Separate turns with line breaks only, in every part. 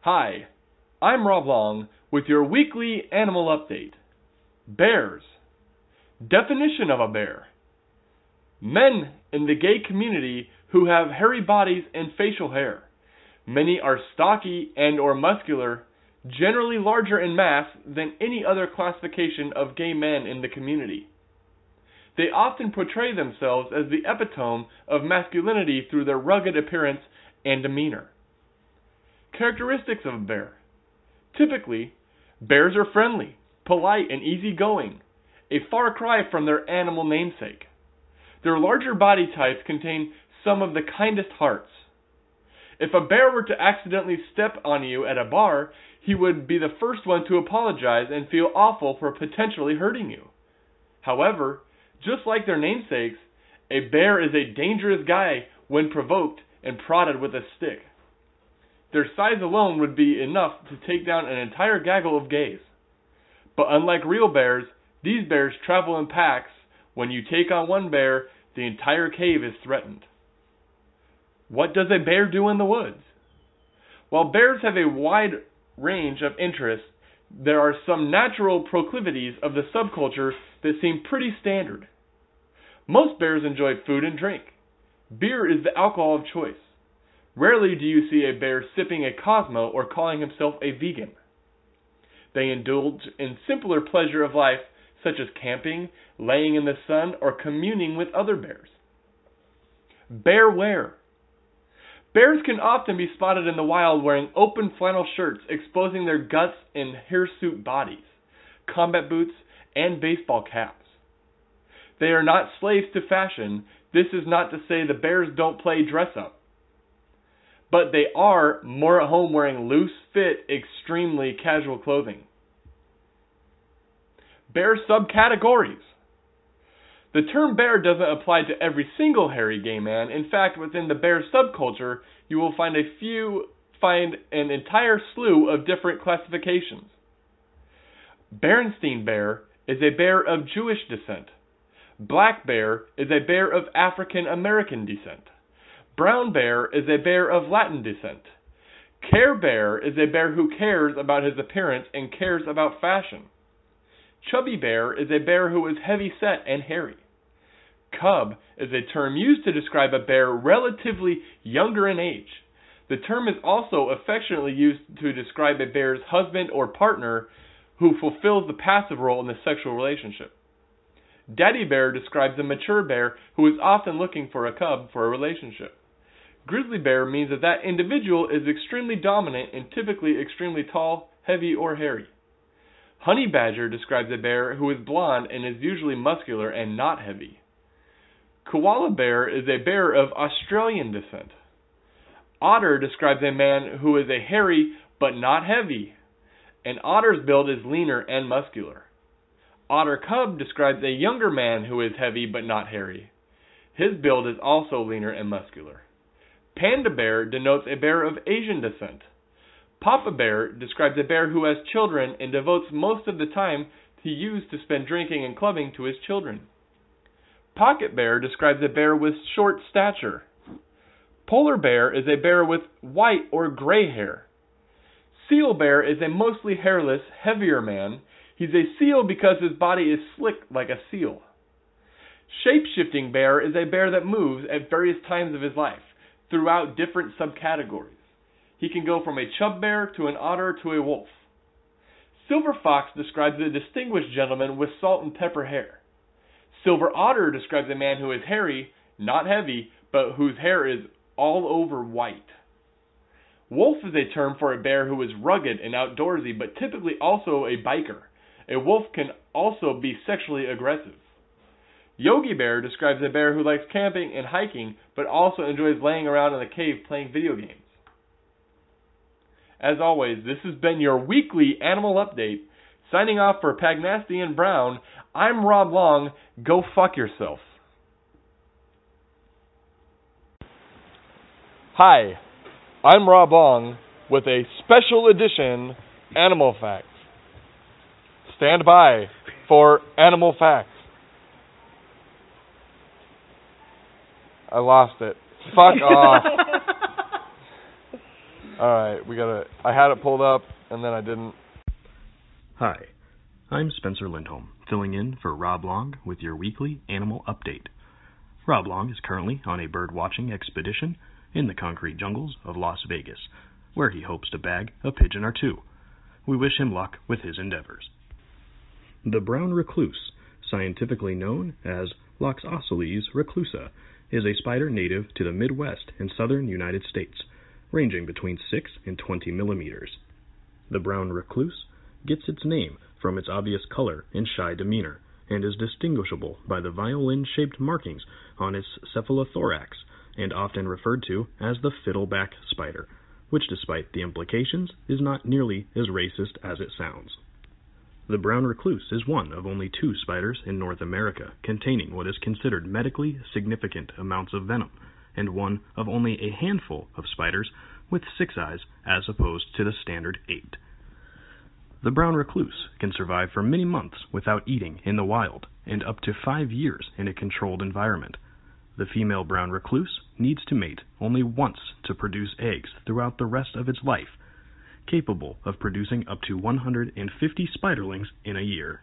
Hi, I'm Rob Long with your weekly animal update. Bears. Definition of a bear. Men in the gay community who have hairy bodies and facial hair. Many are stocky and or muscular, generally larger in mass than any other classification of gay men in the community. They often portray themselves as the epitome of masculinity through their rugged appearance and demeanor. Characteristics of a bear. Typically, bears are friendly, polite, and easygoing, a far cry from their animal namesake. Their larger body types contain some of the kindest hearts. If a bear were to accidentally step on you at a bar, he would be the first one to apologize and feel awful for potentially hurting you. However, just like their namesakes, a bear is a dangerous guy when provoked and prodded with a stick. Their size alone would be enough to take down an entire gaggle of gays. But unlike real bears, these bears travel in packs. When you take on one bear, the entire cave is threatened. What does a bear do in the woods? While bears have a wide range of interests, there are some natural proclivities of the subculture that seem pretty standard. Most bears enjoy food and drink. Beer is the alcohol of choice. Rarely do you see a bear sipping a Cosmo or calling himself a vegan. They indulge in simpler pleasure of life, such as camping, laying in the sun, or communing with other bears. Bear wear. Bears can often be spotted in the wild wearing open flannel shirts exposing their guts and hirsute bodies, combat boots, and baseball caps. They are not slaves to fashion. This is not to say the bears don't play dress-up. But they are more at home wearing loose-fit, extremely casual clothing. Bear subcategories. The term bear doesn't apply to every single hairy gay man. In fact, within the bear subculture, you will find an entire slew of different classifications. Berenstein bear is a bear of Jewish descent. Black bear is a bear of African American descent. Brown bear is a bear of Latin descent. Care bear is a bear who cares about his appearance and cares about fashion. Chubby bear is a bear who is heavy set and hairy. Cub is a term used to describe a bear relatively younger in age. The term is also affectionately used to describe a bear's husband or partner who fulfills the passive role in the sexual relationship. Daddy bear describes a mature bear who is often looking for a cub for a relationship. Grizzly bear means that individual is extremely dominant and typically extremely tall, heavy, or hairy. Honey badger describes a bear who is blonde and is usually muscular and not heavy. Koala bear is a bear of Australian descent. Otter describes a man who is a hairy but not heavy. An otter's build is leaner and muscular. Otter cub describes a younger man who is heavy but not hairy. His build is also leaner and muscular. Panda bear denotes a bear of Asian descent. Papa bear describes a bear who has children and devotes most of the time he used to spend drinking and clubbing to his children. Pocket bear describes a bear with short stature. Polar bear is a bear with white or gray hair. Seal bear is a mostly hairless, heavier man. He's a seal because his body is slick like a seal. Shape-shifting bear is a bear that moves at various times of his life throughout different subcategories. He can go from a chub bear to an otter to a wolf. Silver fox describes a distinguished gentleman with salt and pepper hair. Silver otter describes a man who is hairy, not heavy, but whose hair is all over white. Wolf is a term for a bear who is rugged and outdoorsy, but typically also a biker. A wolf can also be sexually aggressive. Yogi bear describes a bear who likes camping and hiking, but also enjoys laying around in the cave playing video games. As always, this has been your weekly animal update. Signing off for Nasty and Brown, I'm Rob Long. Go fuck yourself. Hi, I'm Rob Long with a special edition Animal Facts. Stand by for Animal Facts. I lost it. Fuck off. Alright, I had it pulled up, and then I didn't.
Hi, I'm Spencer Lindholm, filling in for Rob Long with your weekly animal update. Rob Long is currently on a bird-watching expedition in the concrete jungles of Las Vegas, where he hopes to bag a pigeon or two. We wish him luck with his endeavors. The brown recluse, scientifically known as Loxosceles reclusa, is a spider native to the Midwest and southern United States, ranging between 6 and 20 millimeters. The brown recluse gets its name from its obvious color and shy demeanor, and is distinguishable by the violin-shaped markings on its cephalothorax, and often referred to as the fiddleback spider, which, despite the implications, is not nearly as racist as it sounds. The brown recluse is one of only 2 spiders in North America containing what is considered medically significant amounts of venom, and one of only a handful of spiders with 6 eyes as opposed to the standard 8. The brown recluse can survive for many months without eating in the wild, and up to 5 years in a controlled environment. The female brown recluse needs to mate only once to produce eggs throughout the rest of its life, capable of producing up to 150 spiderlings in a year.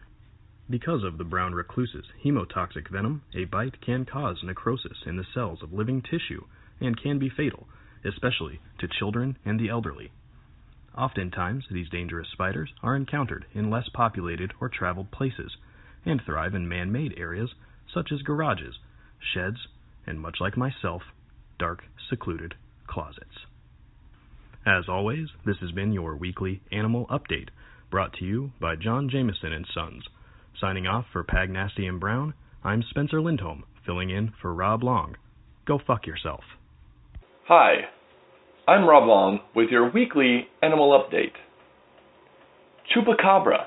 Because of the brown recluse's hemotoxic venom, a bite can cause necrosis in the cells of living tissue and can be fatal, especially to children and the elderly. Oftentimes, these dangerous spiders are encountered in less populated or traveled places, and thrive in man-made areas such as garages, sheds, and much like myself, dark, secluded closets. As always, this has been your weekly animal update, brought to you by John Jameson and Sons. Signing off for Pag Nasty and Brown, I'm Spencer Lindholm, filling in for Rob Long. Go fuck yourself.
Hi, I'm Rob Long with your weekly animal update. Chupacabra.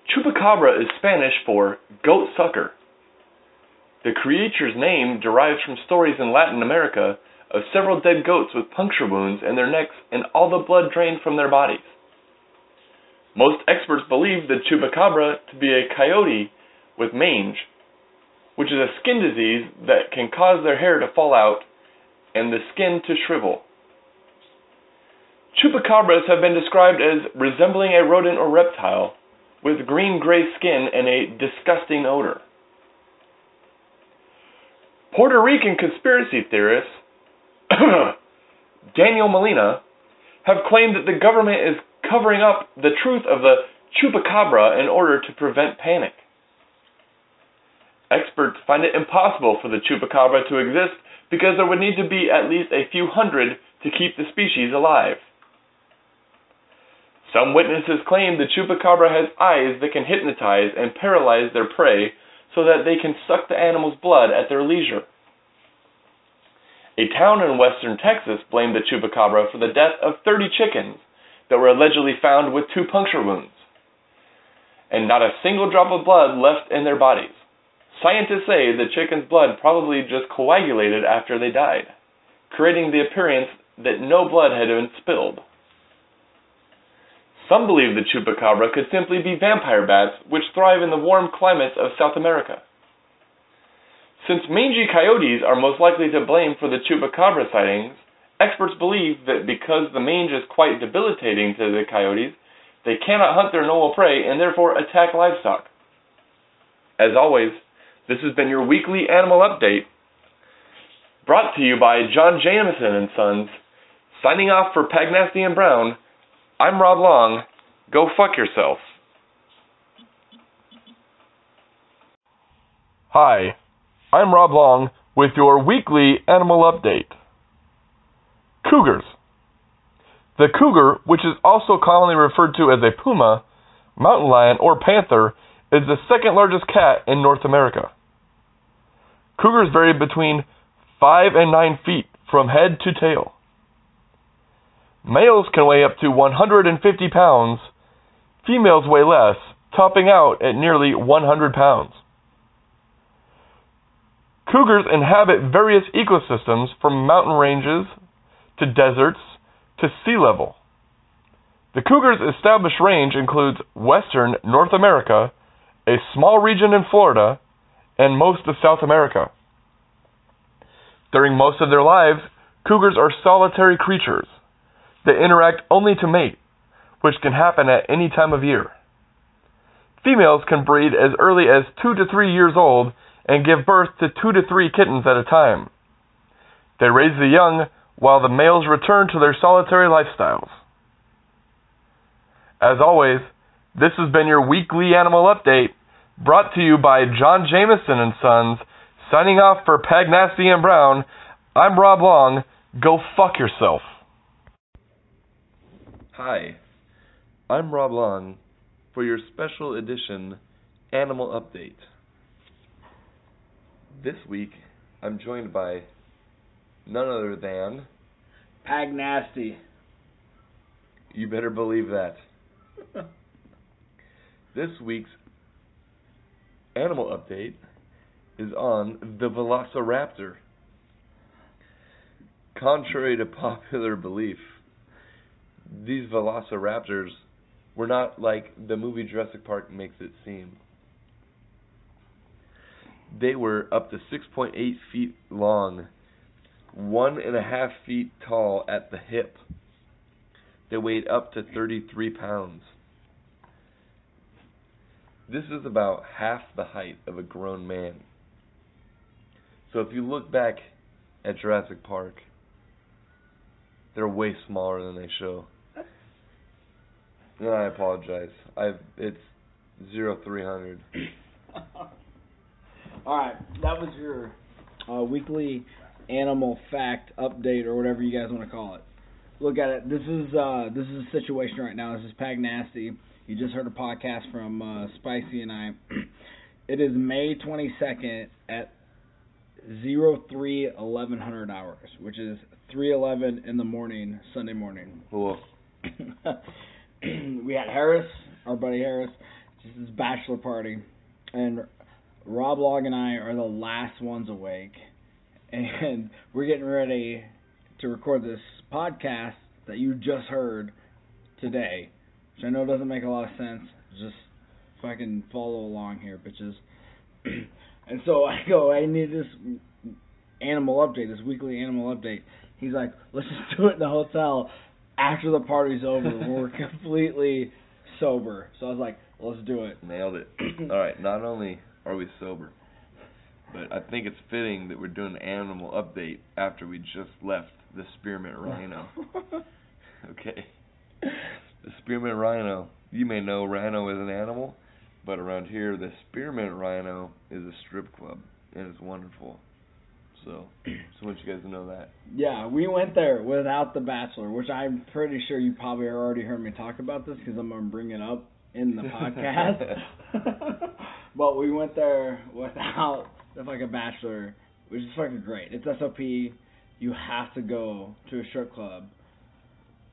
Chupacabra is Spanish for goat sucker. The creature's name derives from stories in Latin America of several dead goats with puncture wounds in their necks and all the blood drained from their bodies. Most experts believe the chupacabra to be a coyote with mange, which is a skin disease that can cause their hair to fall out and the skin to shrivel. Chupacabras have been described as resembling a rodent or reptile, with green-gray skin and a disgusting odor. Puerto Rican conspiracy theorists Daniel Molina have claimed that the government is covering up the truth of the chupacabra in order to prevent panic. Experts find it impossible for the chupacabra to exist because there would need to be at least a few hundred to keep the species alive. Some witnesses claim the chupacabra has eyes that can hypnotize and paralyze their prey so that they can suck the animal's blood at their leisure. A town in western Texas blamed the chupacabra for the death of 30 chickens that were allegedly found with 2 puncture wounds, and not a single drop of blood left in their bodies. Scientists say the chicken's blood probably just coagulated after they died, creating the appearance that no blood had been spilled. Some believe the chupacabra could simply be vampire bats, which thrive in the warm climates of South America. Since mangy coyotes are most likely to blame for the chupacabra sightings, experts believe that because the mange is quite debilitating to the coyotes, they cannot hunt their normal prey and therefore attack livestock. As always, this has been your weekly animal update, brought to you by John Jameson and Sons. Signing off for Pag Nasty and Brown, I'm Rob Long. Go fuck yourself. Hi, I'm Rob Long with your weekly animal update. Cougars. The cougar, which is also commonly referred to as a puma, mountain lion, or panther, is the second largest cat in North America. Cougars vary between 5 and 9 feet from head to tail. Males can weigh up to 150 pounds. Females weigh less, topping out at nearly 100 pounds. Cougars inhabit various ecosystems from mountain ranges to deserts to sea level. The cougar's established range includes western North America, a small region in Florida, and most of South America. During most of their lives, cougars are solitary creatures. They interact only to mate, which can happen at any time of year. Females can breed as early as 2 to 3 years old and give birth to 2 to 3 kittens at a time. They raise the young while the males return to their solitary lifestyles. As always, this has been your weekly animal update, brought to you by John Jameson and Sons. Signing off for Peg Nasty and Brown, I'm Rob Long. Go fuck yourself. Hi, I'm Rob Long for your special edition Animal Update. This week, I'm joined by none other than...
Peg Nasty.
You better believe that. This week's Animal Update is on the Velociraptor. Contrary to popular belief, these velociraptors were not like the movie Jurassic Park makes it seem. They were up to 6.8 feet long, 1.5 feet tall at the hip. They weighed up to 33 pounds. This is about half the height of a grown man. So if you look back at Jurassic Park, they're way smaller than they show. No, I apologize. It's 0300.
Alright, that was your weekly animal fact update, or whatever you guys want to call it. Look at it. This is a situation right now. This is Peg Nasty. You just heard a podcast from Spicy and I. It is May 22nd at 1100 hours, which is 3:11 in the morning, Sunday morning.
Cool.
We had Harris, our buddy Harris, just his bachelor party, and Rob Log and I are the last ones awake, and we're getting ready to record this podcast that you just heard today, which I know doesn't make a lot of sense. Just fucking follow along here, bitches. And so I go, I need this animal update, this weekly animal update. He's like, let's just do it in the hotel after the party's over when we're completely sober. So I was like, let's do it.
Nailed it. All right, not only are we sober, but I think it's fitting that we're doing an animal update after we just left the spearmint rhino. Okay. The spearmint rhino. You may know rhino is an animal, but around here, the spearmint rhino is a strip club, and it's wonderful. So I want you guys to know that.
Yeah, we went there without the Bachelor, which I'm pretty sure you probably already heard me talk about this because I'm going to bring it up in the podcast. But we went there without the fucking Bachelor, which is fucking great. It's SOP. You have to go to a strip club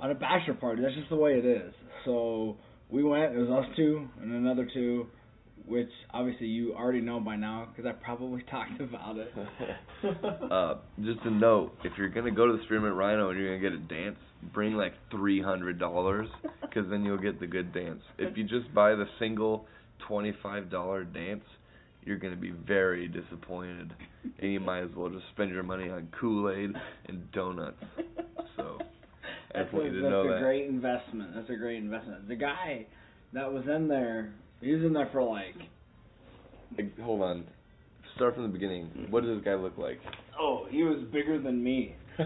on a bachelor party. That's just the way it is. So we went. It was us two and another two, which obviously you already know by now because I probably talked about it.
Just a note, if you're going to go to the Spearmint Rhino and you're going to get a dance, bring like $300 because then you'll get the good dance. If you just buy the single $25 dance, you're going to be very disappointed. And you might as well just spend your money on Kool-Aid and donuts. So I just want you to know that.
That's a great investment. That's a great investment. The guy that was in there, he was in there for like...
Hold on. Start from the beginning. What does this guy look like?
Oh, he was bigger than me.
A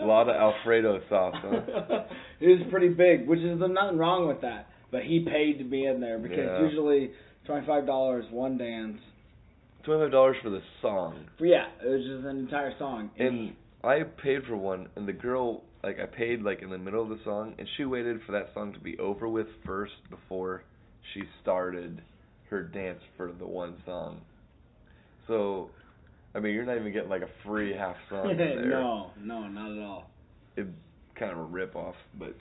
lot of Alfredo sauce, huh?
He was pretty big, which is nothing wrong with that. But he paid to be in there because usually $25 one dance.
$25 for the song.
Yeah, it was just an entire song.
And I paid for one, and the girl, I paid in the middle of the song, and she waited for that song to be over with first before she started her dance for the one song. So, you're not even getting a free half song in there.
No, not at all.
It's kind of a rip-off, but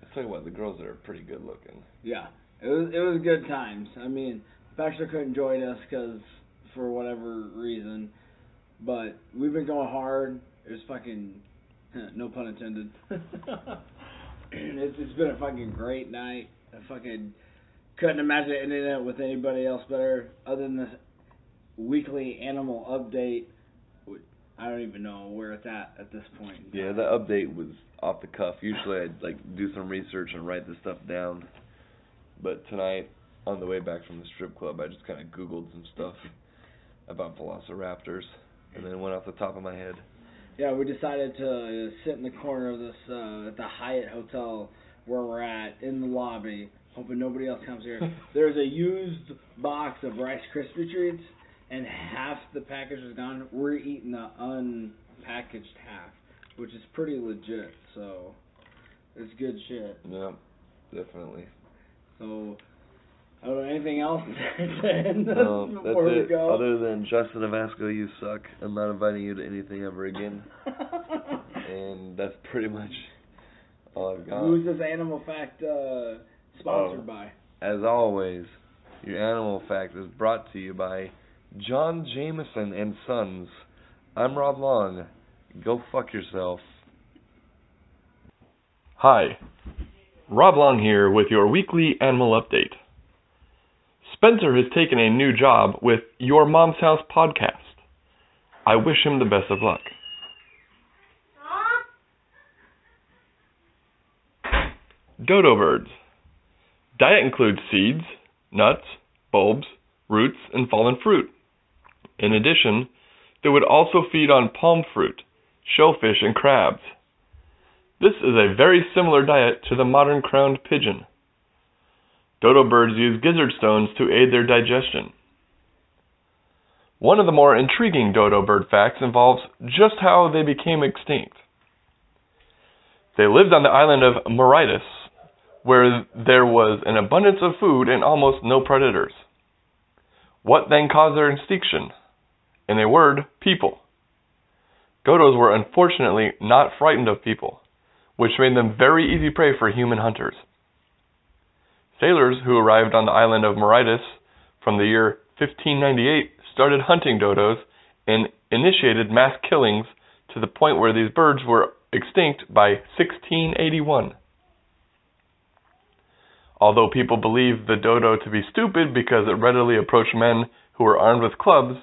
I'll tell you what, the girls are pretty good looking.
Yeah, it was good times. Bachelor couldn't join us because for whatever reason, but we've been going hard. It was fucking, no pun intended. It's been a fucking great night. I fucking couldn't imagine ending it with anybody else better other than this weekly animal update. I don't even know where it's at this point.
Yeah, the update was off the cuff. Usually I'd do some research and write this stuff down. But tonight, on the way back from the strip club, I just kind of Googled some stuff about velociraptors, and then it went off the top of my head.
Yeah, we decided to sit in the corner of this at the Hyatt Hotel where we're at in the lobby, hoping nobody else comes here. There's a used box of Rice Krispie treats, and half the package is gone. We're eating the unpackaged half, which is pretty legit. So it's good shit.
Yeah, definitely.
So, I don't know, anything else to end this
No,
before
that's
we
it.
go?
Other than Justin Avasco, you suck. I'm not inviting you to anything ever again. And that's pretty much all I've got.
Who's this animal fact sponsored by?
As always, your animal fact is brought to you by John Jameson and Sons. I'm Rob Long. Go fuck yourself.
Hi, Rob Long here with your weekly animal update. Spencer has taken a new job with Your Mom's House podcast. I wish him the best of luck. Dodo birds. Diet includes seeds, nuts, bulbs, roots, and fallen fruit. In addition, they would also feed on palm fruit, shellfish, and crabs. This is a very similar diet to the modern crowned pigeon. Dodo birds use gizzard stones to aid their digestion. One of the more intriguing dodo bird facts involves just how they became extinct. They lived on the island of Mauritius, where there was an abundance of food and almost no predators. What then caused their extinction? In a word, people. Dodos were unfortunately not frightened of people, which made them very easy prey for human hunters. Sailors who arrived on the island of Mauritius from the year 1598 started hunting dodos and initiated mass killings to the point where these birds were extinct by 1681. Although people believed the dodo to be stupid because it readily approached men who were armed with clubs,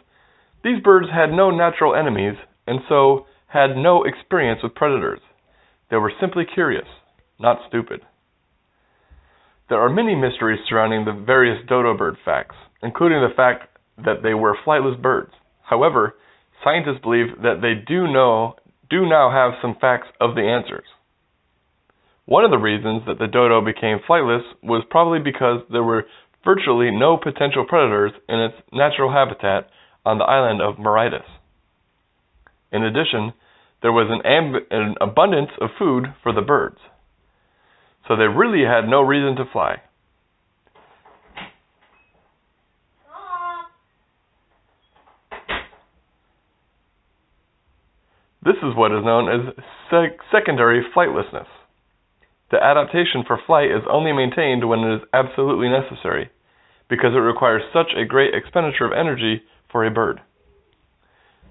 these birds had no natural enemies and so had no experience with predators. They were simply curious, not stupid. There are many mysteries surrounding the various dodo bird facts, including the fact that they were flightless birds. However, scientists believe that they do now have some facts of the answers. One of the reasons that the dodo became flightless was probably because there were virtually no potential predators in its natural habitat on the island of Mauritius. In addition, there was an abundance of food for the birds, so they really had no reason to fly. This is what is known as secondary flightlessness. The adaptation for flight is only maintained when it is absolutely necessary, because it requires such a great expenditure of energy for a bird.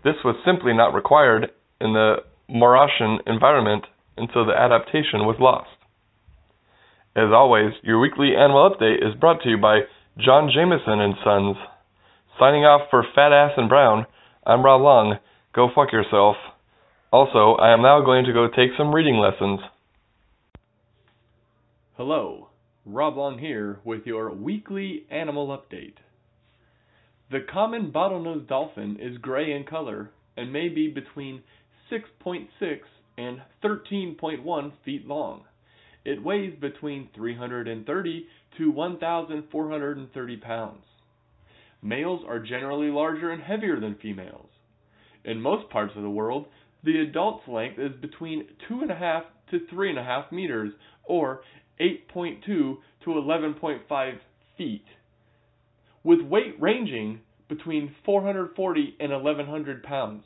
This was simply not required in the Mauritian environment, and so the adaptation was lost. As always, your weekly animal update is brought to you by John Jameson and Sons. Signing off for Fat Ass and Brown, I'm Rob Long. Go fuck yourself. Also, I am now going to go take some reading lessons. Hello, Rob Long here with your weekly animal update. The common bottlenose dolphin is gray in color and may be between 6.6 and 13.1 feet long. It weighs between 330 to 1,430 pounds. Males are generally larger and heavier than females. In most parts of the world, the adult's length is between 2.5 to 3.5 meters, or 8.2 to 11.5 feet, with weight ranging between 440 and 1,100 pounds.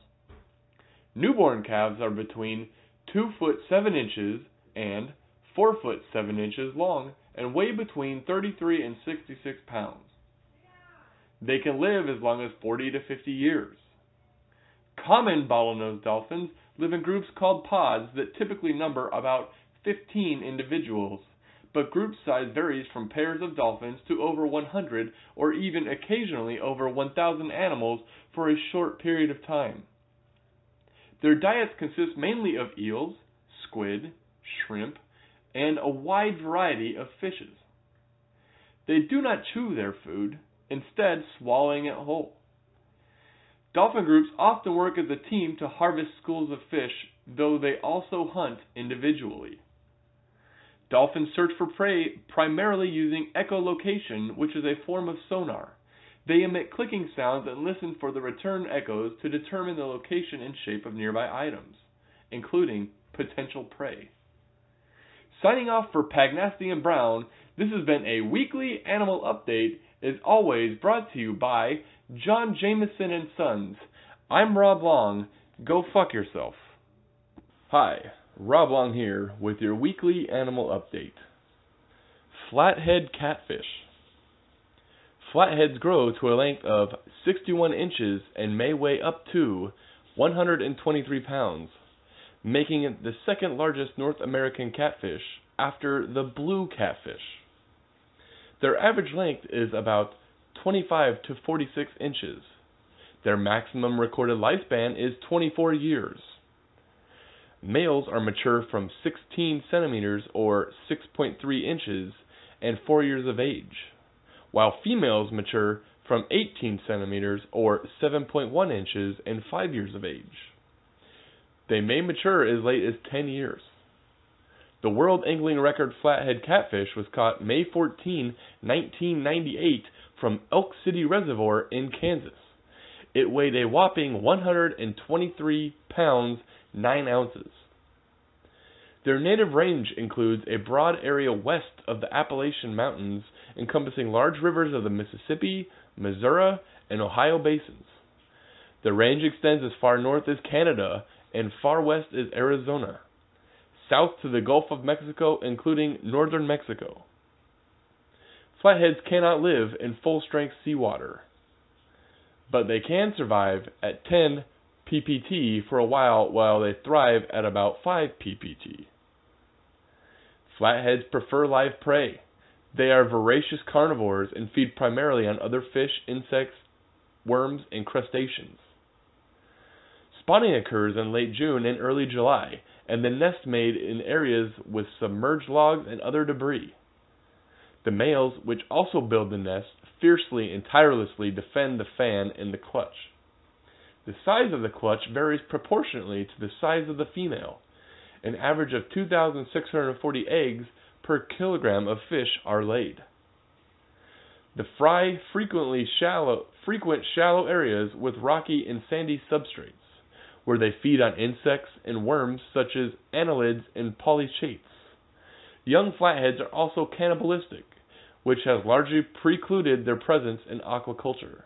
Newborn calves are between 2 foot 7 inches and 4 foot 7 inches long and weigh between 33 and 66 pounds. They can live as long as 40 to 50 years. Common bottlenose dolphins live in groups called pods that typically number about 15 individuals, but group size varies from pairs of dolphins to over 100 or even occasionally over 1,000 animals for a short period of time. Their diets consist mainly of eels, squid, shrimp, and a wide variety of fishes. They do not chew their food, instead swallowing it whole. Dolphin groups often work as a team to harvest schools of fish, though they also hunt individually. Dolphins search for prey primarily using echolocation, which is a form of sonar. They emit clicking sounds and listen for the return echoes to determine the location and shape of nearby items, including potential prey. Signing off for Pagnasty and Brown, this has been a weekly animal update, as always brought to you by John Jameson and Sons. I'm Rob Long. Go fuck yourself. Hi, Rob Long here with your weekly animal update. Flathead catfish. Flatheads grow to a length of 61 inches and may weigh up to 123 pounds, making it the second largest North American catfish after the blue catfish. Their average length is about 25 to 46 inches. Their maximum recorded lifespan is 24 years. Males are mature from 16 centimeters or 6.3 inches and 4 years of age, while females mature from 18 centimeters or 7.1 inches and 5 years of age. They may mature as late as 10 years. The world angling record flathead catfish was caught May 14, 1998 from Elk City Reservoir in Kansas. It weighed a whopping 123 pounds, 9 ounces. Their native range includes a broad area west of the Appalachian Mountains, encompassing large rivers of the Mississippi, Missouri, and Ohio basins. The range extends as far north as Canada and far west as Arizona, south to the Gulf of Mexico, including northern Mexico. Flatheads cannot live in full-strength seawater, but they can survive at 10 ppt for a while they thrive at about 5 ppt. Flatheads prefer live prey. They are voracious carnivores and feed primarily on other fish, insects, worms, and crustaceans. Spawning occurs in late June and early July, and the nest made in areas with submerged logs and other debris. The males, which also build the nest, fiercely and tirelessly defend the fan and the clutch. The size of the clutch varies proportionately to the size of the female. An average of 2,640 eggs per kilogram of fish are laid. The fry frequent shallow areas with rocky and sandy substrates, where they feed on insects and worms such as annelids and polychaetes. Young flatheads are also cannibalistic, which has largely precluded their presence in aquaculture.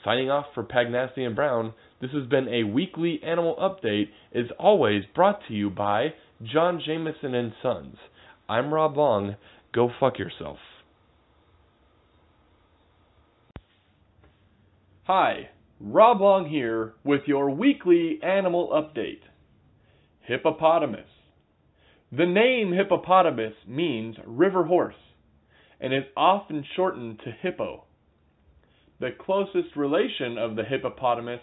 Signing off for Pagnasty and Brown, this has been a weekly animal update, as always brought to you by John Jameson and Sons. I'm Rob Long. Go fuck yourself. Hi, Rob Long here with your weekly animal update. Hippopotamus. The name hippopotamus means river horse and is often shortened to hippo. The closest relation of the hippopotamus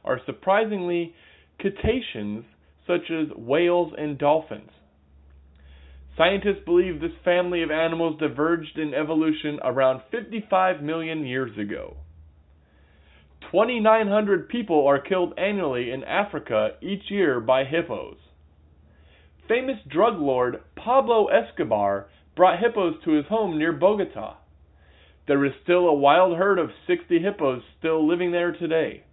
are surprisingly cetaceans such as whales and dolphins. Scientists believe this family of animals diverged in evolution around 55 million years ago. 2,900 people are killed annually in Africa each year by hippos. Famous drug lord Pablo Escobar brought hippos to his home near Bogota. There is still a wild herd of 60 hippos still living there today.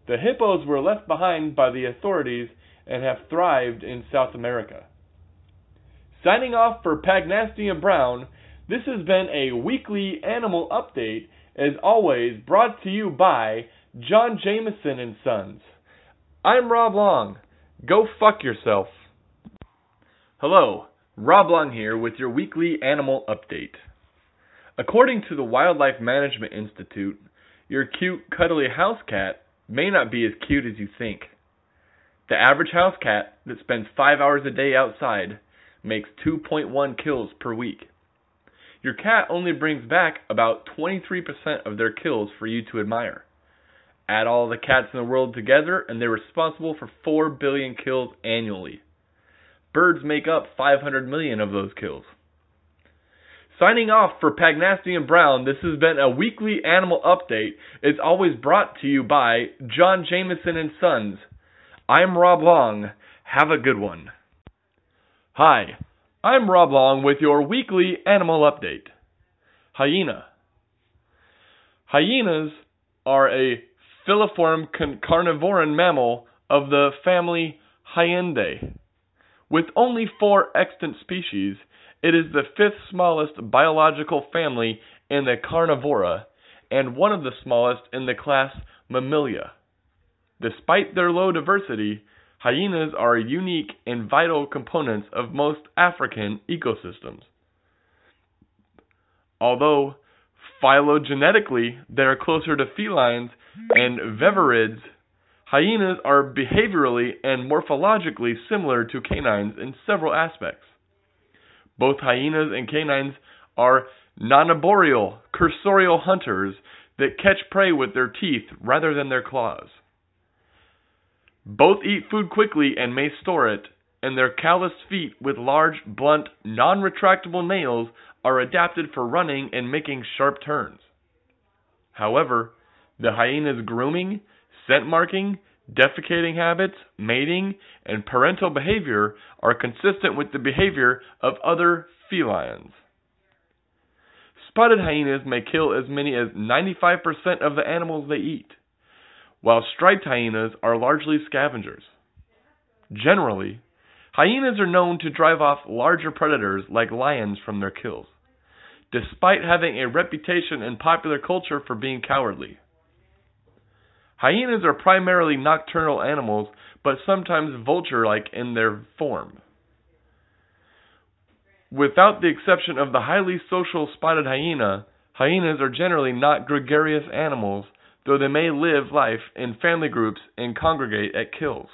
The hippos were left behind by the authorities and have thrived in South America. Signing off for Pagnasty and Brown, this has been a weekly animal update, as always brought to you by John Jameson and Sons. I'm Rob Long. Go fuck yourself. Hello, Rob Long here with your weekly animal update. According to the Wildlife Management Institute, your cute, cuddly house cat may not be as cute as you think. The average house cat that spends 5 hours a day outside makes 2.1 kills per week. Your cat only brings back about 23% of their kills for you to admire. Add all the cats in the world together, and they're responsible for 4 billion kills annually. Birds make up 500 million of those kills. Signing off for Pagnasty and Brown, this has been a weekly animal update. It's always brought to you by John Jameson and Sons. I'm Rob Long. Have a good one. Hi, I'm Rob Long with your weekly animal update. Hyena. Hyenas are a filiform carnivoran mammal of the family Hyendae. With only 4 extant species, it is the 5th smallest biological family in the Carnivora and one of the smallest in the class Mammalia. Despite their low diversity, hyenas are unique and vital components of most African ecosystems. Although phylogenetically they are closer to felines and viverrids, hyenas are behaviorally and morphologically similar to canines in several aspects. Both hyenas and canines are non-arboreal, cursorial hunters that catch prey with their teeth rather than their claws. Both eat food quickly and may store it, and their calloused feet with large, blunt, non-retractable nails are adapted for running and making sharp turns. However, the hyena's grooming, scent marking, defecating habits, mating, and parental behavior are consistent with the behavior of other felines. Spotted hyenas may kill as many as 95% of the animals they eat, while striped hyenas are largely scavengers. Generally, hyenas are known to drive off larger predators like lions from their kills, despite having a reputation in popular culture for being cowardly. Hyenas are primarily nocturnal animals, but sometimes vulture-like in their form. Without the exception of the highly social spotted hyena, hyenas are generally not gregarious animals, though they may live life in family groups and congregate at kills.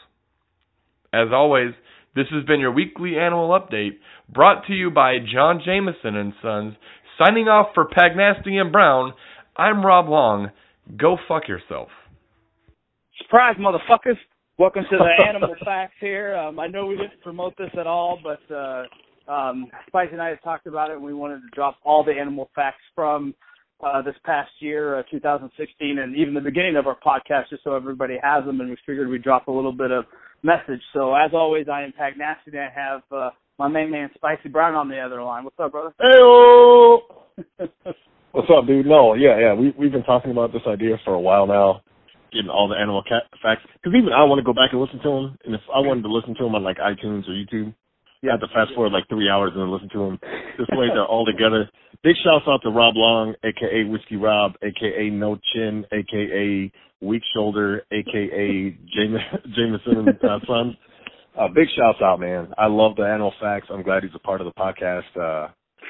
As always, this has been your weekly animal update, brought to you by John Jameson and Sons. Signing off for Pagnasty and Brown, I'm Rob Long. Go fuck yourself.
Surprise, motherfuckers. Welcome to the Animal Facts here. I know we didn't promote this at all, but Spicy and I had talked about it, and we wanted to drop all the animal facts from this past year, 2016, and even the beginning of our podcast, just so everybody has them, and we figured we'd drop a little bit of message. So, as always, I am Pagnasty, and I have my main man, Spicy Brown, on the other line. What's up, brother?
Hey-o! What's up, dude? No, yeah. We've been talking about this idea for a while now, getting all the animal facts. Because even I want to go back and listen to them. And if I wanted to listen to them on, like, iTunes or YouTube, I had to fast forward, like, 3 hours and then listen to them. This way they're all together. Big shouts out to Rob Long, a.k.a. Whiskey Rob, a.k.a. No Chin, a.k.a. Weak Shoulder, a.k.a. Jameson and Sons. Big shouts out, man. I love the animal facts. I'm glad he's a part of the podcast.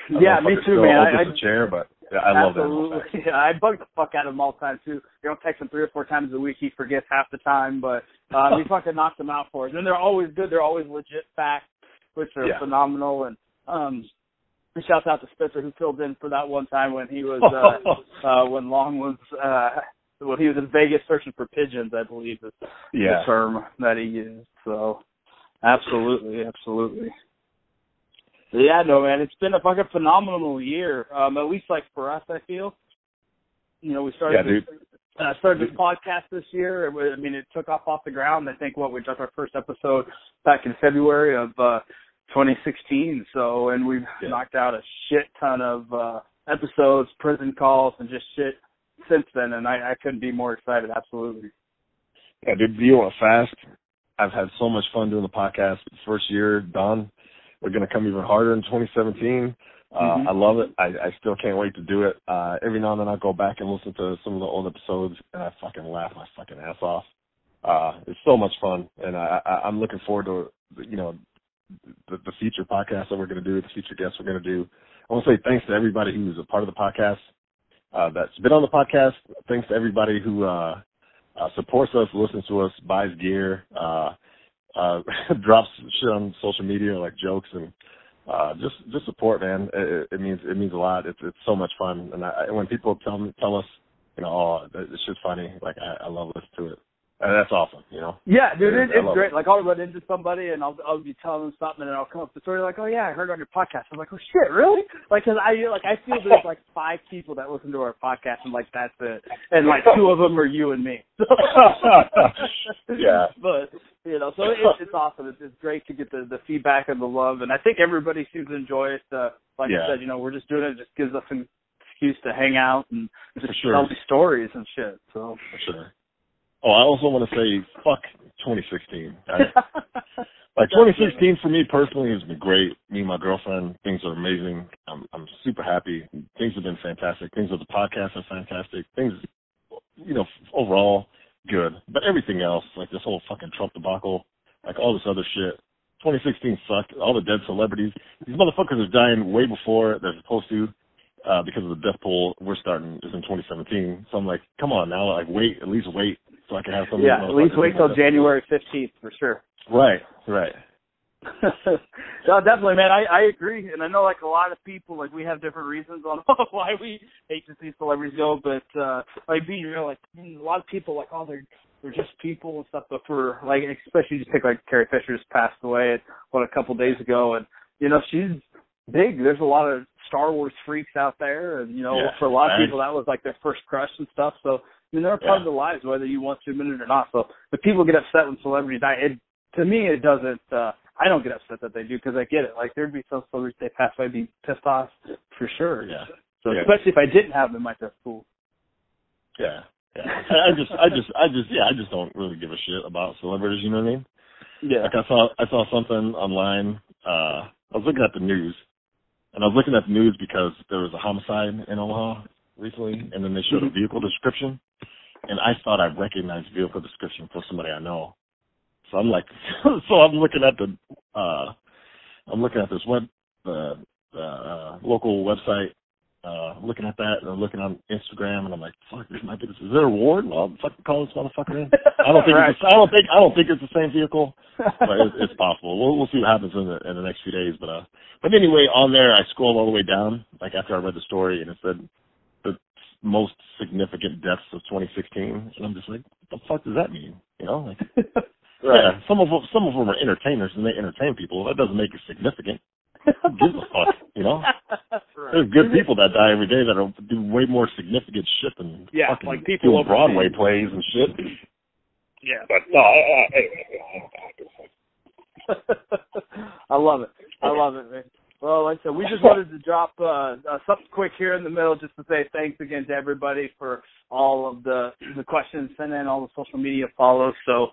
Yeah, me too, man.
I just a chair, but yeah, I love the animal facts.
Yeah, I bug the fuck out of him all the time, too. You don't text him 3 or 4 times a week. He forgets half the time, but he fucking knocks them out for us. And they're always good. They're always legit facts, which are phenomenal. And shouts out to Spencer, who filled in for that one time when he was when Long was well, he was in Vegas searching for pigeons, I believe is the term that he used. So absolutely. Yeah, no, man, it's been a fucking phenomenal year. At least like for us, I feel. You know, we started this podcast this year. It took off the ground. I think we dropped our first episode back in February of 2016. So, and we've knocked out a shit ton of episodes, prison calls, and just shit since then. And I couldn't be more excited. Absolutely.
Yeah, dude, you went fast. I've had so much fun doing the podcast. First year done. We're going to come even harder in 2017. I love it. I still can't wait to do it. Every now and then I'll go back and listen to some of the old episodes, and I fucking laugh my fucking ass off. It's so much fun, and I'm looking forward to, the future podcasts that we're going to do, the future guests we're going to do. I want to say thanks to everybody who's a part of the podcast, that's been on the podcast. Thanks to everybody who supports us, listens to us, buys gear, drops shit on social media like jokes, and just support, man. It means a lot. It's so much fun. And when people tell us, it's just funny. Like, I love listening to it. And that's awesome, you know?
Yeah, dude, it's great.
It.
Like, I'll run into somebody and I'll be telling them something and I'll come up with the story like, oh yeah, I heard it on your podcast. I'm like, oh shit, really? Like, cause I feel there's like 5 people that listen to our podcast and like that's it. And like 2 of them are you and me.
Yeah.
But, you know, so it's awesome. It's great to get the feedback and the love. And I think everybody seems to enjoy it. Like I said, you know, we're just doing it. It just gives us an excuse to hang out and just tell these stories and shit. So.
For sure. Oh, I also want to say, fuck 2016. Like 2016 for me personally has been great. Me and my girlfriend, things are amazing. I'm super happy. Things have been fantastic. Things with the podcast are fantastic. Things, you know, overall good. But everything else, like this whole fucking Trump debacle, like all this other shit. 2016 sucked. All the dead celebrities. These motherfuckers are dying way before they're supposed to. Because of the death poll we're starting is in 2017. So I'm like, come on now, like at least wait so I can have some.
Yeah, at least wait till January 15th for sure.
Right.
No, definitely, man. I agree, and I know like a lot of people, like we have different reasons on why we hate to see celebrities go, but like being real, like a lot of people like, oh, they're just people and stuff. But for like, especially just take like Carrie Fisher just passed away a couple days ago, and you know she's big. There's a lot of Star Wars freaks out there, and you know, for a lot of people that was like their first crush and stuff. So I mean, they're a part of their lives, whether you want to admit it or not. So if people get upset when celebrities die, to me it doesn't. I don't get upset that they do because I get it. Like there'd be some celebrities they pass away, I'd be pissed off for sure.
Yeah.
So especially if I didn't have them, that's cool.
Yeah. I just don't really give a shit about celebrities. You know what I mean?
Yeah.
Like I saw something online. I was looking at the news. And I was looking at the news because there was a homicide in Omaha recently, and then they showed a vehicle description, and I thought I recognized the vehicle description for somebody I know. So I'm like, I'm looking at this local website, looking at that, and I'm looking on Instagram, and I'm like, fuck, this might be this. Is there a reward? Well, fucking call this motherfucker in. I don't think it's the same vehicle, but it's possible. We'll see what happens in the next few days. But anyway, on there, I scrolled all the way down, like after I read the story, and it said the most significant deaths of 2016, and I'm just like, what the fuck does that mean? You know, like, yeah, some of them are entertainers and they entertain people. That doesn't make it significant. Who gives a fuck? You know, there's good people that die every day that do way more significant shit than fucking
like people
doing Broadway plays and shit.
Yeah,
but no,
I love it, man. Well, like I said, we just wanted to drop something quick here in the middle just to say thanks again to everybody for all of the questions sent in, all the social media follows. So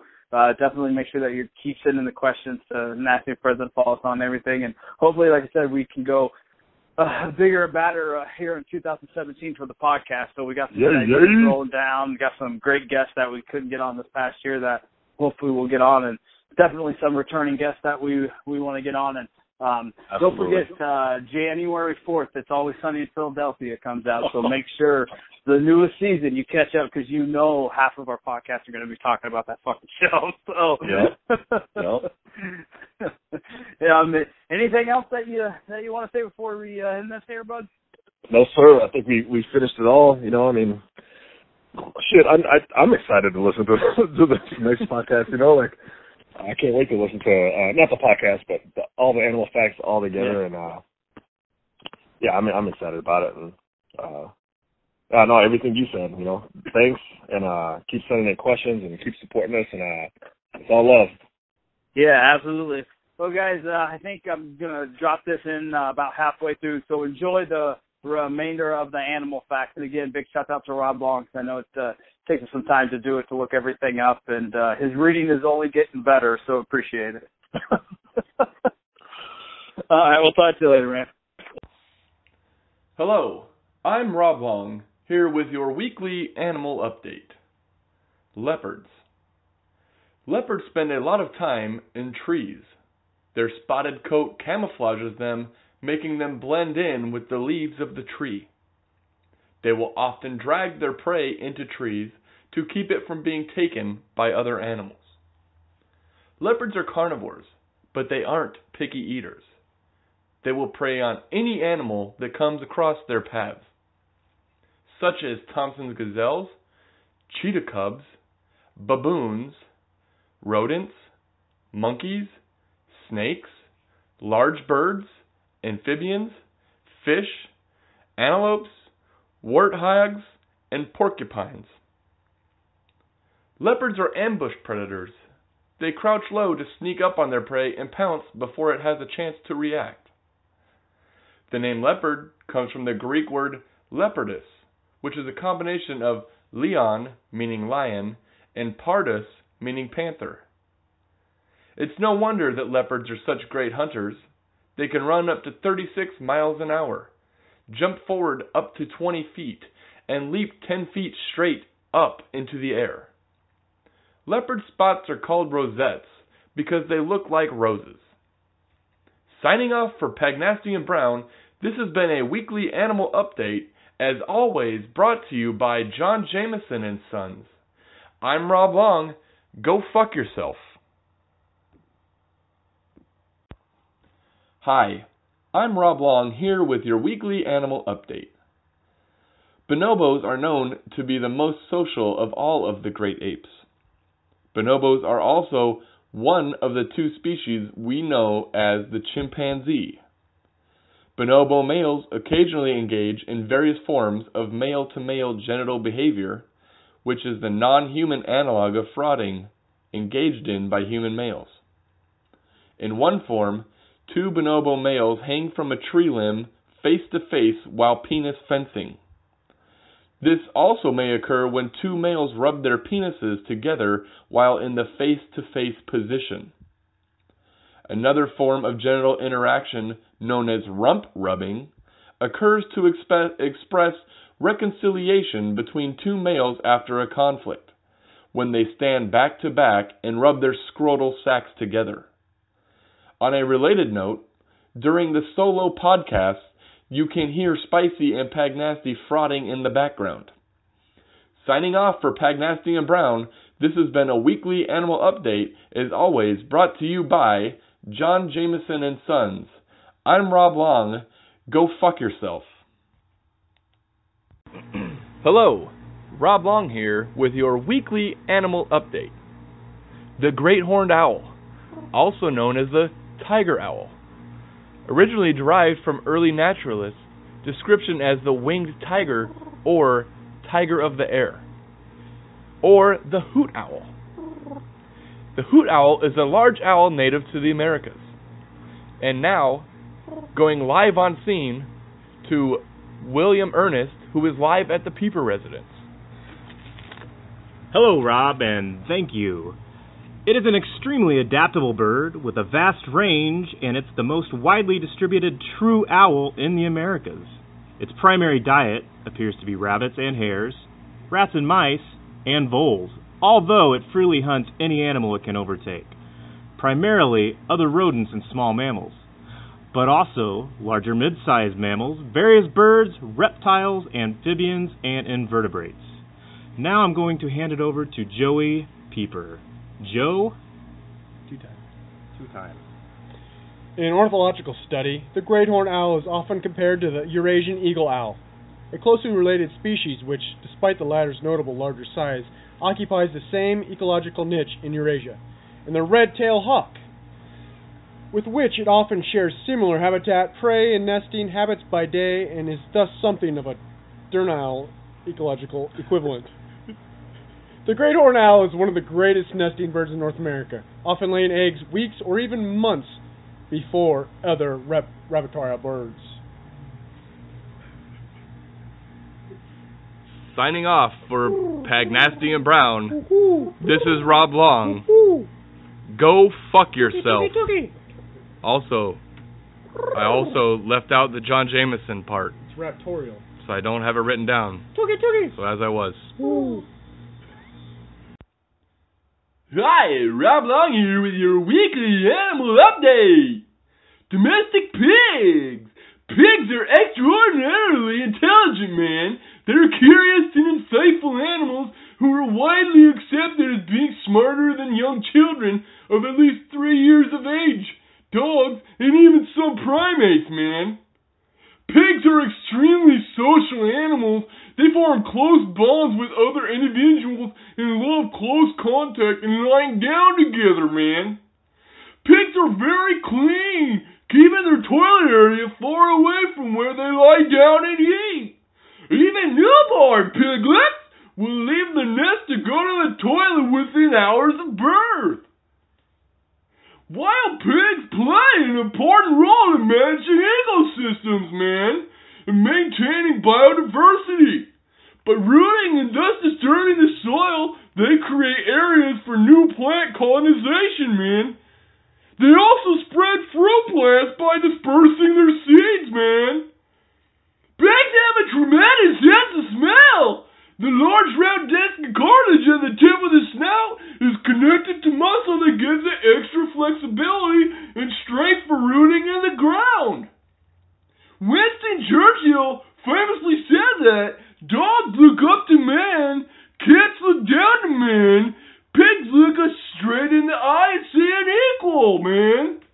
definitely make sure that you keep sending the questions to Nasty and Friends and follow us on everything. And hopefully, like I said, we can go bigger and badder here in 2017 for the podcast. So we got some ideas rolling down. We got some great guests that we couldn't get on this past year that hopefully we'll get on, and definitely some returning guests that we want to get on. And don't forget, January 4th, It's Always Sunny in Philadelphia comes out. So make sure the newest season you catch up because you know half of our podcasts are going to be talking about that fucking show. So, anything else that you want to say before we end this here, bud?
No, sir. I think we finished it all. You know, I mean, shit. I'm excited to listen to this next podcast. You know, like. I can't wait to listen to not the podcast, but all the animal facts all together, and I'm excited about it. And no, everything you said, you know, thanks, and keep sending in questions and keep supporting us, and it's all love.
Yeah, absolutely. Well, guys, I think I'm gonna drop this in about halfway through, so enjoy the remainder of the animal facts. And again, big shout out to Rob Long, because I know it takes us some time to do it, to look everything up, and his reading is only getting better, so appreciate it. All right, we'll talk to you later, man.
Hello, I'm Rob Long, here with your weekly animal update. Leopards. Leopards spend a lot of time in trees. Their spotted coat camouflages them, making them blend in with the leaves of the tree. They will often drag their prey into trees to keep it from being taken by other animals. Leopards are carnivores, but they aren't picky eaters. They will prey on any animal that comes across their paths. such as Thompson's gazelles, cheetah cubs, baboons, rodents, monkeys, snakes, large birds, amphibians, fish, antelopes, warthogs, and porcupines. Leopards are ambush predators. They crouch low to sneak up on their prey and pounce before it has a chance to react. The name leopard comes from the Greek word leopardus, which is a combination of leon, meaning lion, and pardus, meaning panther. It's no wonder that leopards are such great hunters. They can run up to 36 miles an hour, jump forward up to 20 feet, and leap 10 feet straight up into the air. Leopard spots are called rosettes because they look like roses. Signing off for Pagnasty and Brown, this has been a weekly animal update, as always brought to you by John Jameson and Sons. I'm Rob Long. Go fuck yourself. Hi, I'm Rob Long here with your weekly animal update. Bonobos are known to be the most social of all of the great apes. Bonobos are also one of the two species we know as the chimpanzee. Bonobo males occasionally engage in various forms of male-to-male genital behavior, which is the non-human analog of frauding engaged in by human males. In one form, two bonobo males hang from a tree limb face-to-face while penis fencing. This also may occur when two males rub their penises together while in the face-to-face position. Another form of genital interaction, known as rump rubbing, occurs to express reconciliation between two males after a conflict, when they stand back to back and rub their scrotal sacs together. On a related note, during the solo podcast, you can hear Spicy and Pagnasty frauding in the background. Signing off for Pagnasty and Brown, this has been a weekly animal update, as always brought to you by John Jameson and Sons. I'm Rob Long. Go fuck yourself. Hello, Rob Long here with your weekly animal update. The great horned owl, also known as the tiger owl, originally derived from early naturalists' description as the winged tiger or tiger of the air, or the hoot owl. The hoot owl is a large owl native to the Americas, and now going live on scene to William Ernest, who is live at the Peeper residence.
Hello, Rob, and thank you. It is an extremely adaptable bird with a vast range, and it's the most widely distributed true owl in the Americas. Its primary diet appears to be rabbits and hares, rats and mice, and voles, although it freely hunts any animal it can overtake, primarily other rodents and small mammals, but also larger mid-sized mammals, various birds, reptiles, amphibians, and invertebrates. Now I'm going to hand it over to Joey Peeper. Joe?
Two times. In an ornithological study, the great horned owl is often compared to the Eurasian eagle owl, a closely related species which, despite the latter's notable larger size, occupies the same ecological niche in Eurasia, and the red-tailed hawk, with which it often shares similar habitat, prey, and nesting habits by day, and is thus something of a diurnal ecological equivalent. The great horned owl is one of the greatest nesting birds in North America, often laying eggs weeks or even months before other raptorial birds.
Signing off for Pagnasty and Brown, this is Rob Long. Go fuck yourself. Also, I also left out the John Jameson part.
It's raptorial.
So I don't have it written down. So as I was. Hi, Rob Long here with your weekly animal update. Domestic pigs. Pigs are extraordinarily intelligent, man. They're curious and insightful animals who are widely accepted as being smarter than young children of at least 3 years of age, dogs, and even some primates, man. Pigs are extremely social animals They form close bonds with other individuals and love close contact and lying down together, man. Pigs are very clean, keeping their toilet area far away from where they lie down and eat. Even newborn piglets will leave the nest to go to the toilet within hours of birth. Wild pigs play an important role in managing ecosystems, man, and maintaining biodiversity. By rooting and thus disturbing the soil, they create areas for new plant colonization, man. They also spread fruit plants by dispersing their seeds, man. Pigs have a tremendous sense of smell. The large round disc of cartilage at the tip of the snout is connected to muscle that gives it extra flexibility and strength for rooting in the ground. Winston Churchill famously said that dogs look up to man, cats look down to man, pigs look us straight in the eye and see an equal, man.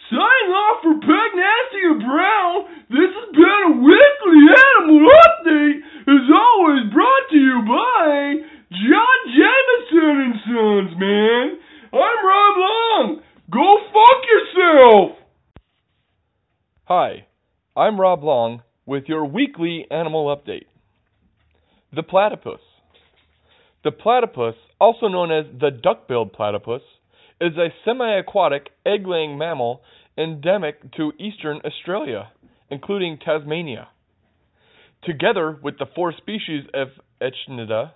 Signing off for Peg Nasty and Brown, this has been a weekly animal update, as always brought to you by John Jameson and Sons, man. I'm Rob Long. Go fuck yourself! Hi, I'm Rob Long with your weekly animal update. The platypus. The platypus, also known as the duck-billed platypus, is a semi-aquatic egg-laying mammal endemic to eastern Australia, including Tasmania. Together with the 4 species of Echinida,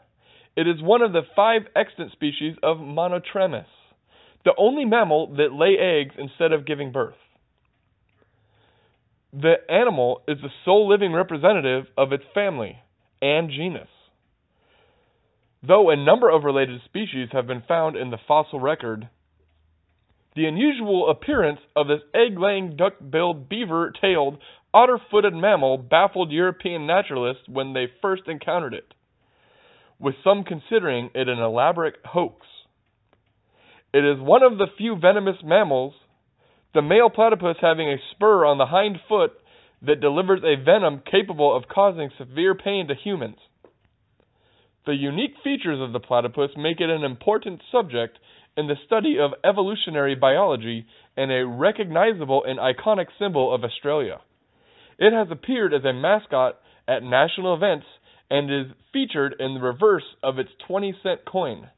it is one of the 5 extant species of Monotremus, the only mammal that lay eggs instead of giving birth. The animal is the sole living representative of its family and genus. Though a number of related species have been found in the fossil record, the unusual appearance of this egg-laying duck-billed beaver-tailed otter-footed mammal baffled European naturalists when they first encountered it, with some considering it an elaborate hoax. It is one of the few venomous mammals, the male platypus having a spur on the hind foot that delivers a venom capable of causing severe pain to humans. The unique features of the platypus make it an important subject in the study of evolutionary biology and a recognizable and iconic symbol of Australia. It has appeared as a mascot at national events and is featured in the reverse of its 20-cent coin.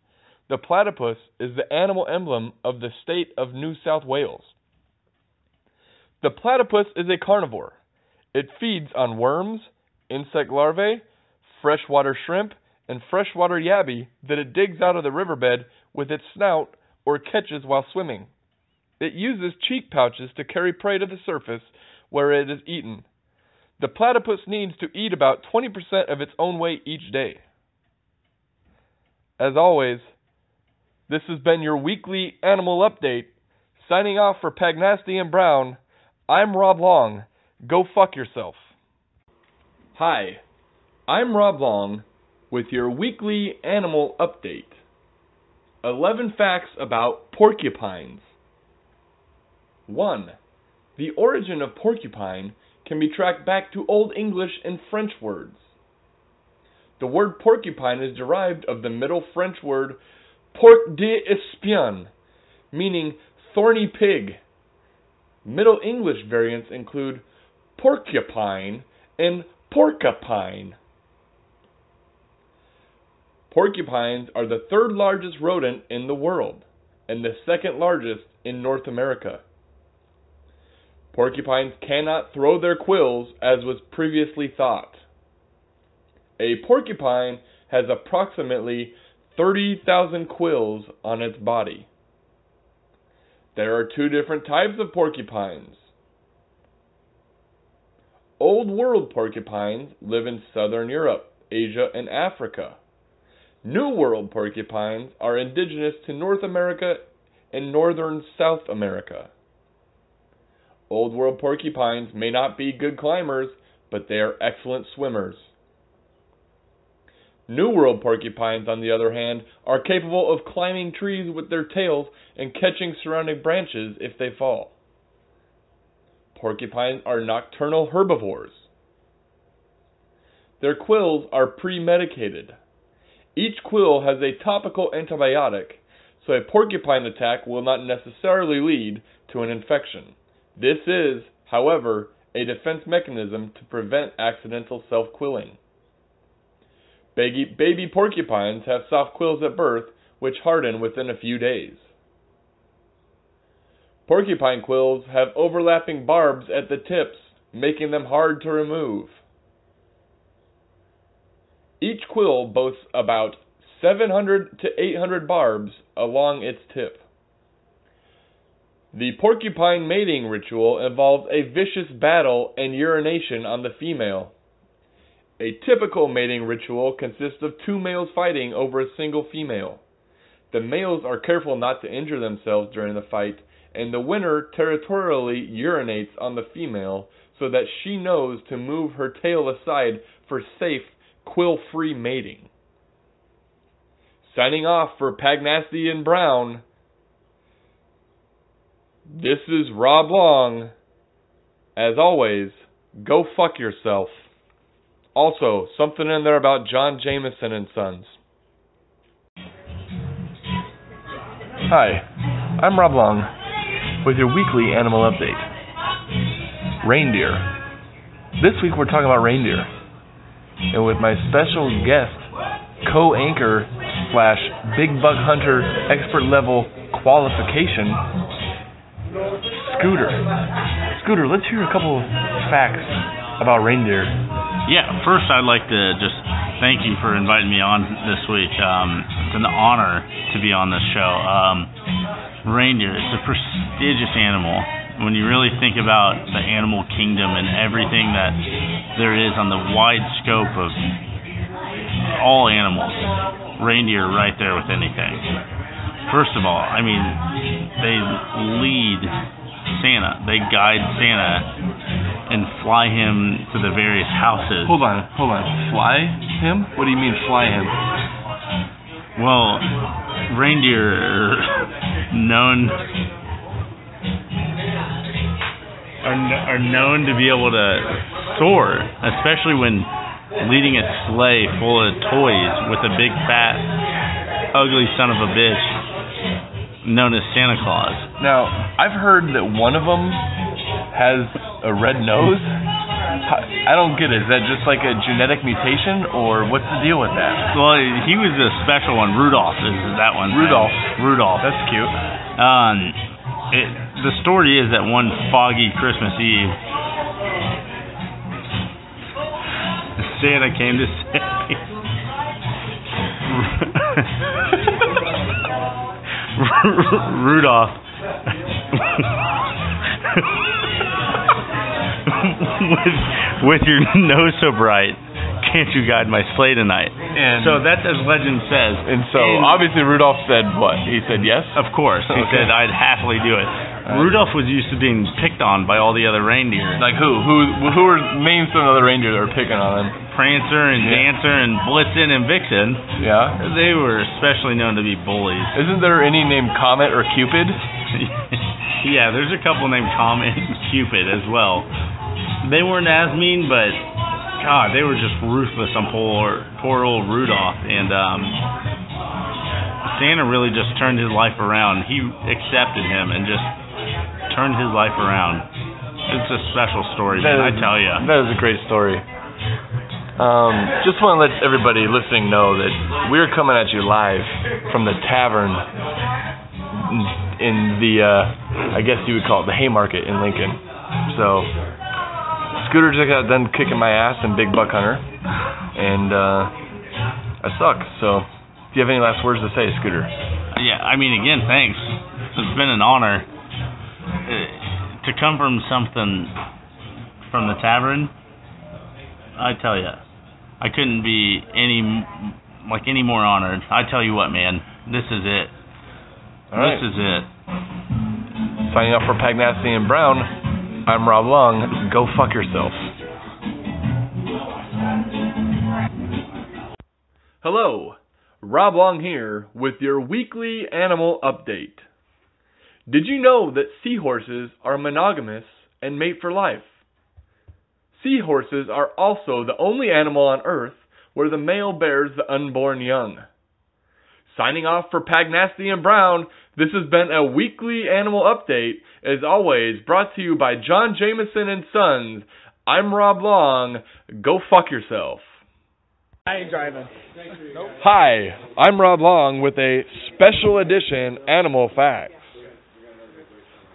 The platypus is the animal emblem of the state of New South Wales. The platypus is a carnivore. It feeds on worms, insect larvae, freshwater shrimp, and freshwater yabby that it digs out of the riverbed with its snout or catches while swimming. It uses cheek pouches to carry prey to the surface where it is eaten. The platypus needs to eat about 20% of its own weight each day. As always, this has been your weekly animal update. Signing off for Pagnasty and Brown, I'm Rob Long. Go fuck yourself. Hi, I'm Rob Long with your weekly animal update. 11 facts about porcupines. 1. The origin of porcupine can be tracked back to Old English and French words. The word porcupine is derived of the Middle French word porc d'espion, meaning thorny pig. Middle English variants include porcupine and porcupine. Porcupines are the 3rd largest rodent in the world and the 2nd largest in North America. Porcupines cannot throw their quills as was previously thought. A porcupine has approximately 30,000 quills on its body. There are 2 different types of porcupines. Old World porcupines live in southern Europe, Asia, and Africa. New World porcupines are indigenous to North America and northern South America. Old World porcupines may not be good climbers, but they are excellent swimmers. New World porcupines, on the other hand, are capable of climbing trees with their tails and catching surrounding branches if they fall. Porcupines are nocturnal herbivores. Their quills are pre-medicated. Each quill has a topical antibiotic, so a porcupine attack will not necessarily lead to an infection. This is, however, a defense mechanism to prevent accidental self-quilling. Baby porcupines have soft quills at birth, which harden within a few days. Porcupine quills have overlapping barbs at the tips, making them hard to remove. Each quill boasts about 700 to 800 barbs along its tip. The porcupine mating ritual involves a vicious battle and urination on the female. A typical mating ritual consists of two males fighting over a single female. The males are careful not to injure themselves during the fight, and the winner territorially urinates on the female so that she knows to move her tail aside for safe, quill-free mating. Signing off for Pagnasty and Brown, this is Rob Long. As always, go fuck yourself. Also, something in there about John Jameson and Sons. Hi, I'm Rob Long with your weekly animal update. Reindeer. This week we're talking about reindeer. And with my special guest, co-anchor / big buck hunter expert level qualification, Scooter. Scooter, let's hear a couple facts about reindeer.
Yeah, first I'd like to just thank you for inviting me on this week. It's an honor to be on this show. Reindeer, it's a prestigious animal. When you really think about the animal kingdom and everything that there is on the wide scope of all animals, reindeer are right there with anything. First of all, I mean, they lead Santa. They guide Santa and fly him to the various houses.
Hold on. Fly him? What do you mean fly him?
Well, reindeer are known to be able to soar, especially when leading a sleigh full of toys with a big fat ugly son of a bitch known as Santa Claus.
Now, I've heard that one of them has a red nose. I don't get it. Is that just like a genetic mutation, or what's the deal with that?
Well, he was a special one. Rudolph is that one. Rudolph.
That's cute.
The story is that one foggy Christmas Eve, Santa came to say Rudolph with your nose so bright, can't you guide my sleigh tonight? And so that's as legend says.
And so obviously Rudolph said what? He said yes?
Of course. He said I'd happily do it. Rudolph was used to being picked on by all the other reindeer.
Like who? Who were name some other reindeer that were picking on him?
Prancer and Dancer and Blitzen and Vixen.
Yeah.
They were especially known to be bullies.
Isn't there any named Comet or Cupid?
Yeah, there's a couple named Comet and Cupid as well. They weren't as mean, but God, they were just ruthless on poor old Rudolph. And Santa really just turned his life around. He accepted him and just turned his life around. It's a special story, man, I tell you.
That is a great story. Just want to let everybody listening know that we're coming at you live from the tavern in the, I guess you would call it the Haymarket in Lincoln. So, Scooter just got done kicking my ass in Big Buck Hunter, and I suck. So, do you have any last words to say, Scooter?
Yeah, I mean, again, thanks. It's been an honor to come from something from the tavern. I tell you, I couldn't be any more honored. I tell you what, man, this is it.
All right.
This is it.
Signing off for Pagnasty and Brown, I'm Rob Long. Go fuck yourself. Hello, Rob Long here with your weekly animal update. Did you know that seahorses are monogamous and mate for life? seahorses are also the only animal on Earth where the male bears the unborn young. Signing off for Pagnasty and Brown, this has been a weekly animal update, as always, brought to you by John Jameson and Sons. I'm Rob Long. Go fuck yourself.
I ain't driving.
Hi, I'm Rob Long with a special edition Animal Facts.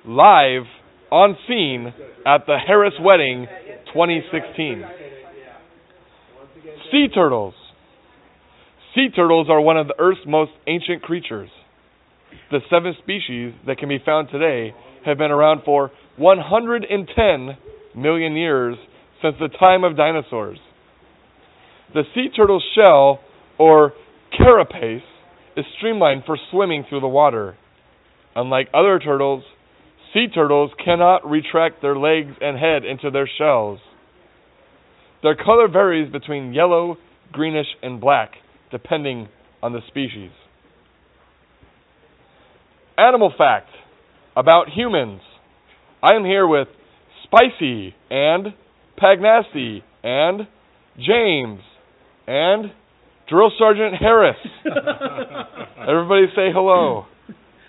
Live on scene at the Harris Wedding 2016. Sea turtles. Sea turtles are one of the Earth's most ancient creatures. The 7 species that can be found today have been around for 110 million years, since the time of dinosaurs. The sea turtle's shell, or carapace, is streamlined for swimming through the water. Unlike other turtles, sea turtles cannot retract their legs and head into their shells. Their color varies between yellow, greenish, and black, depending on the species. Animal fact about humans. I am here with Spicy and Pagnasty and James and Drill Sergeant Harris. Everybody say hello.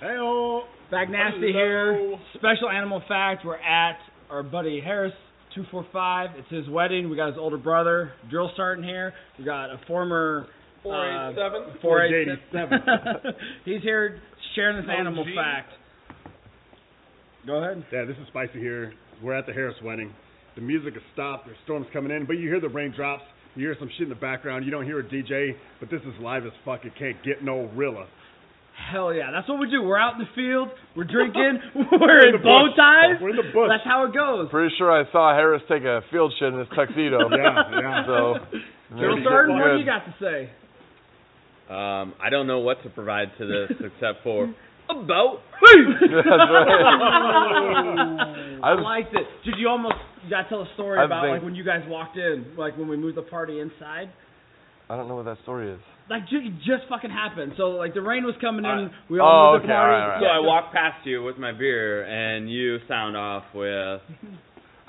Hey-o. Pagnasty here. Special animal fact, we're at our buddy Harris 245. It's his wedding. We got his older brother, Drill Sergeant here. We got a former 487. He's here sharing this animal fact. Go ahead.
Yeah, this is Spicy here. We're at the Harris wedding. The music has stopped. There's storms coming in, but you hear the raindrops. You hear some shit in the background. You don't hear a DJ, but this is live as fuck. It can't get no realer.
Hell yeah, that's what we do. We're out in the field. We're drinking. We're in bow ties.
We're in the bush.
That's how it goes.
Pretty sure I saw Harris take a field shit in his tuxedo.
Yeah.
So,
Drill Sergeant, what do you got to say?
I don't know what to provide to this except for a boat.
That's right.
I liked it. Did you gotta tell a story about like when you guys walked in, like when we moved the party inside?
I don't know what that story is.
Like it just fucking happened. So like the rain was coming in, we all moved the party.
Right.
So I walk past you with my beer, and you sound off with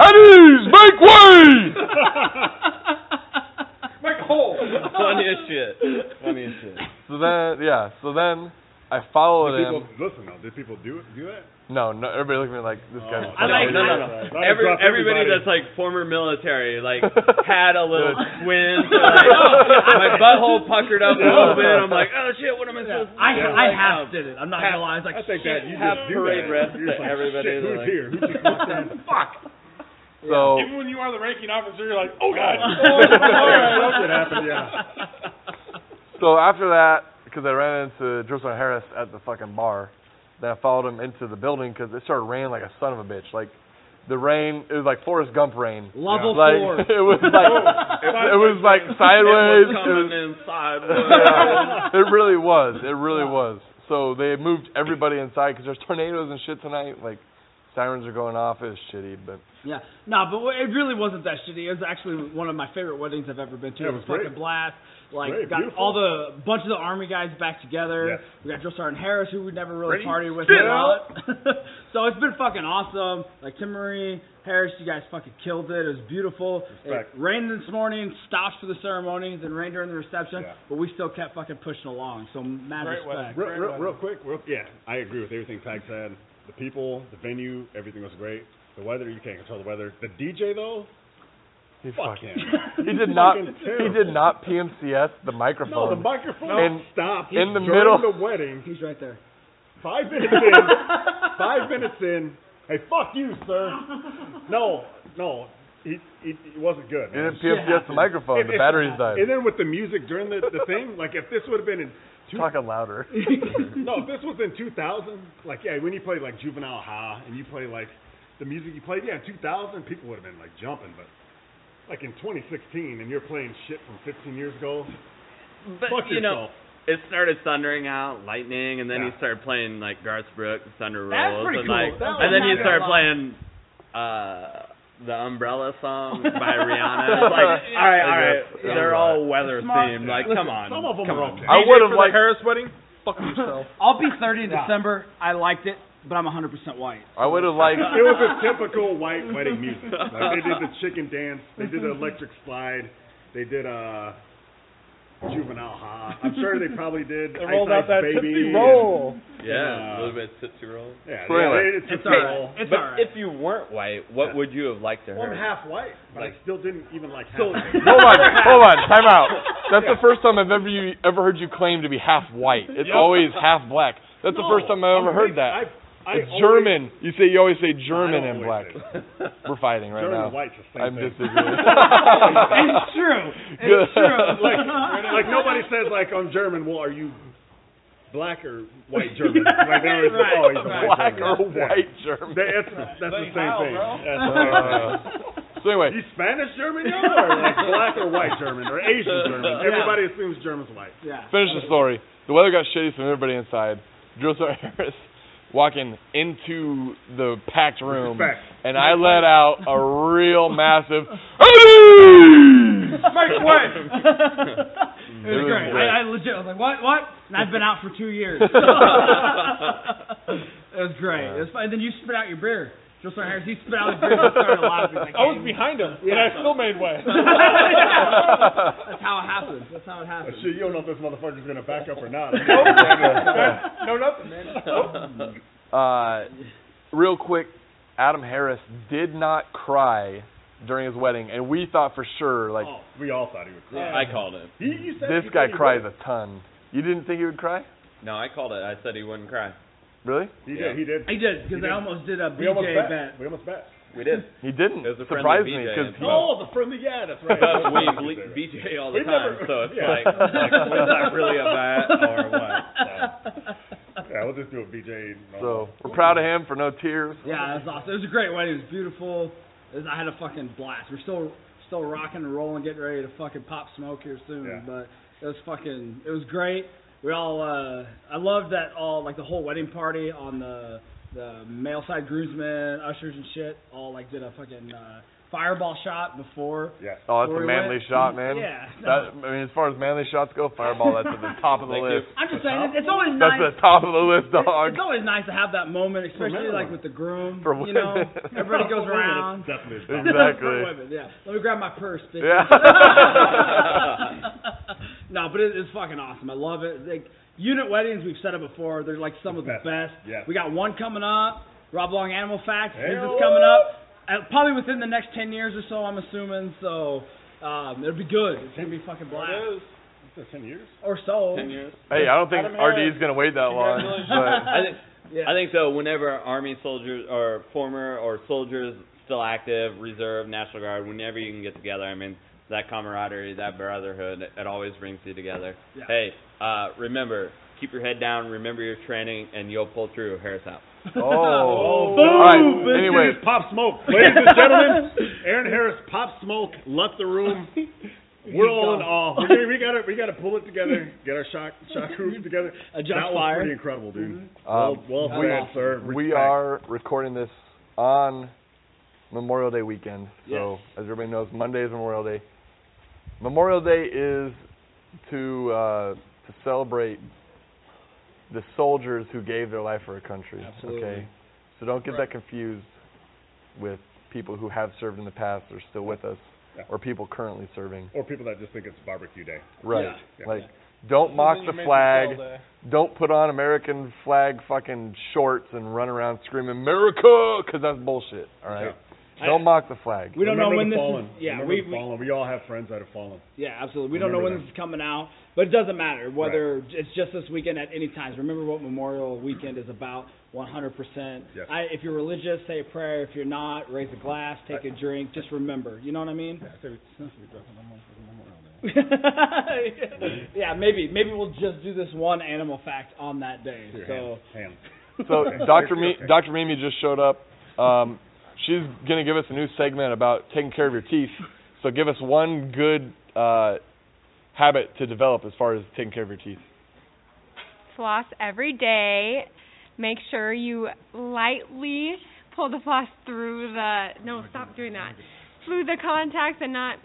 Eddie's, make way!
Make a hole.
Funny as shit.
So then I followed him.
Listen though, did people do that?
No, everybody looked at me like, this guy.
No. Everybody that's like former military, like had a little twinge. Like, my butthole puckered up a little bit. I'm like, oh shit, what am I supposed to do?
I half did it. I'm not gonna lie. I was like,
I think that you
half
just do
parade
that.
rest to
You're like,
everybody.
Shit, who's here? Who just walked in? Fuck.
So
even when you are the ranking officer, you're like, oh god.
Something happened. Yeah.
So after that, because I ran into Drill Sergeant Harris at the fucking bar, then I followed him into the building because it started raining like a son of a bitch. Like the rain, it was like Forrest Gump rain.
Level 4.
It was like sideways.
It was coming in sideways.
It really was. So they moved everybody inside because there's tornadoes and shit tonight. Like sirens are going off. It was shitty, but
yeah, no, but it really wasn't that shitty. It was actually one of my favorite weddings I've ever been to.
Yeah,
it was fucking blast. Like
great,
got
beautiful.
all the bunch of the Army guys back together.
Yes.
We got Drill Sergeant Harris, who we never really partied with. So it's been fucking awesome. Like Tim Marie, Harris, you guys fucking killed it. It was beautiful.
Respect.
It rained this morning, stopped for the ceremony, then rained during the reception, but we still kept fucking pushing along. So mad respect.
Real quick. Yeah, I agree with everything Pag said. The people, the venue, everything was great. The weather, you can't control the weather. The DJ though. Fuck him.
He did not PMCS the microphone.
No, the microphone stopped.
In the middle
of the wedding.
He's right there.
5 minutes in. Hey, fuck you, sir. No. He wasn't good.
He didn't PMCS the microphone. The batteries died.
And then with the music during the thing, like if this would have been in
talking louder.
No, if this was in 2000, like when you played like Juvenile Ha and you play like the music you played, in 2000, people would have been like jumping, but like in 2016 and you're playing shit from 15 years ago.
But
fuck yourself.
It started thundering out, lightning, and then he started playing like Garth Brooks, Thunder Rolls,
pretty
and
cool.
like, and then he started playing the Umbrella song by Rihanna. It's like, all right, they're all weather themed. Like, come on,
some of them are okay.
I would have liked
Harris wedding. Fuck yourself.
I'll be 30 in December. I liked it.
but I'm 100% white.
I would have liked.
It was a typical white wedding music. Like, they did the chicken dance. They did the electric slide. They did Juvenile Ha. I'm sure they probably did.
They rolled out that
Baby
Tootsie Roll.
Yeah, a little bit Tootsie Roll.
Yeah,
So anyway,
they did Tootsie Roll.
But
alright.
if you weren't white, what would you have liked to
Well, I'm
hear?
half white, but I still didn't even like half
Hold
white.
on, time out. That's the first time I've ever heard you claim to be half white. It's always half black. That's the first time I've ever heard that. It's German. You always say German and black. We're fighting right
German
now.
and white's the same
I'm
thing.
disagreeing.
It's true. It's true.
Like nobody says like I'm German. Well, are you black or white German? Like they always say, oh, he's a
Black
white
or
German.
white German.
That's the same thing.
So anyway,
You Spanish German, yo, or like black or white German or Asian German? Everybody assumes German's white.
Yeah.
finish the story. The weather got shitty, so everybody inside. Drill Sergeant Harris walking into the packed room, and I let out a real massive
Make way! It was great. I legit was like, what? And I've been out for 2 years. It was great. It was fun. And then you spit out your beer. Drill Sergeant Harris, he spit out his beer and started laughing. Like,
I was behind him, but I still made way.
That's how it happens. That's how it happens.
Shit, you don't know if this motherfucker's gonna back up or not.
No, nothing, man.
Real quick, Adam Harris did not cry during his wedding, and we thought for sure, like,
we all thought he would cry.
I called it.
this guy cries a ton. You didn't think he would cry?
No, I called it. I said he wouldn't cry.
Really?
He did,
because I almost did a
We almost
BJ bet.
We almost bet.
We did.
He didn't.
It was a
Surprised
friendly
me
BJ.
because
The friendly, that's right.
But we BJ all the time, so it's like was that really a bet or what?
Yeah, we'll just do a BJ.
So we're proud of him for no tears.
Yeah, it was awesome. It was a great wedding. It was beautiful. I had a fucking blast. We're still rocking and rolling, getting ready to fucking pop smoke here soon.
Yeah.
But it was great. We all I loved that like the whole wedding party on the male side groomsmen, ushers and shit all like did a fucking fireball shot before.
Yeah.
Oh, that's
before
a
we
manly
went.
shot, man.
Yeah.
That, I mean, as far as manly shots go, fireball, that's at the top of the list.
I'm just saying, it's always
That's
nice.
the top of the list, dog.
It's always nice to have that moment, especially like with the groom.
For
you know,
women.
everybody goes around.
Definitely.
Exactly.
For women, yeah. Let me grab my purse, bitch.
Yeah.
No, but it's fucking awesome. I love it. Like, unit weddings, we've said it before. They're like some of the best.
Yeah.
We got one coming up. Rob Long Animal Facts. His
Hey-o.
is coming up. Probably within the next 10 years or so, I'm assuming. So it'll be good. It's gonna be fucking blast.
Is it 10 years?
Or so.
10 years.
Hey, I don't think
Adam Harris.
RD's gonna wait that long. But
I think so. Whenever Army soldiers or former or soldiers still active, reserve, National Guard, whenever you can get together, I mean, that camaraderie, that brotherhood, it always brings you together.
Yeah.
Hey, remember, keep your head down, remember your training, and you'll pull through. Harris out.
oh,
Boom.
all right. Anyway,
Pop Smoke. Ladies and gentlemen, Aaron Harris, Pop Smoke, left the room. We're all in awe. We gotta pull it together, get our shock group together.
Adjust
that was
fire.
pretty incredible, dude.
Mm-hmm.
Well said, sir.
we
Respect.
are recording this on Memorial Day weekend. So, as everybody knows, Monday is Memorial Day. Memorial Day is to celebrate the soldiers who gave their life for a country.
Absolutely.
Okay, so don't get that confused with people who have served in the past or still with us, or people currently serving.
Or people that just think it's barbecue day.
Right.
Yeah.
Like, don't mock the flag. Don't put on American flag fucking shorts and run around screaming America, because that's bullshit. All right.
Yeah.
Don't mock the flag.
We don't know when this
fallen.
is. Yeah,
Remember the fallen. We all have friends that have fallen.
Yeah, absolutely. We don't know
Remember
when this is coming out, but it doesn't matter whether it's just this weekend at any time. Remember what Memorial Weekend is about, 100%.
Yes.
If you're religious, say a prayer. If you're not, raise a glass, take a drink. Just remember. You know what I mean? Yeah, maybe we'll just do this one animal fact on that day. So
So Dr. Mimi just showed up. She's going to give us a new segment about taking care of your teeth. So give us one good habit to develop as far as taking care of your teeth.
Floss every day. Make sure you lightly pull the floss through stop doing that. Through the contacts and not,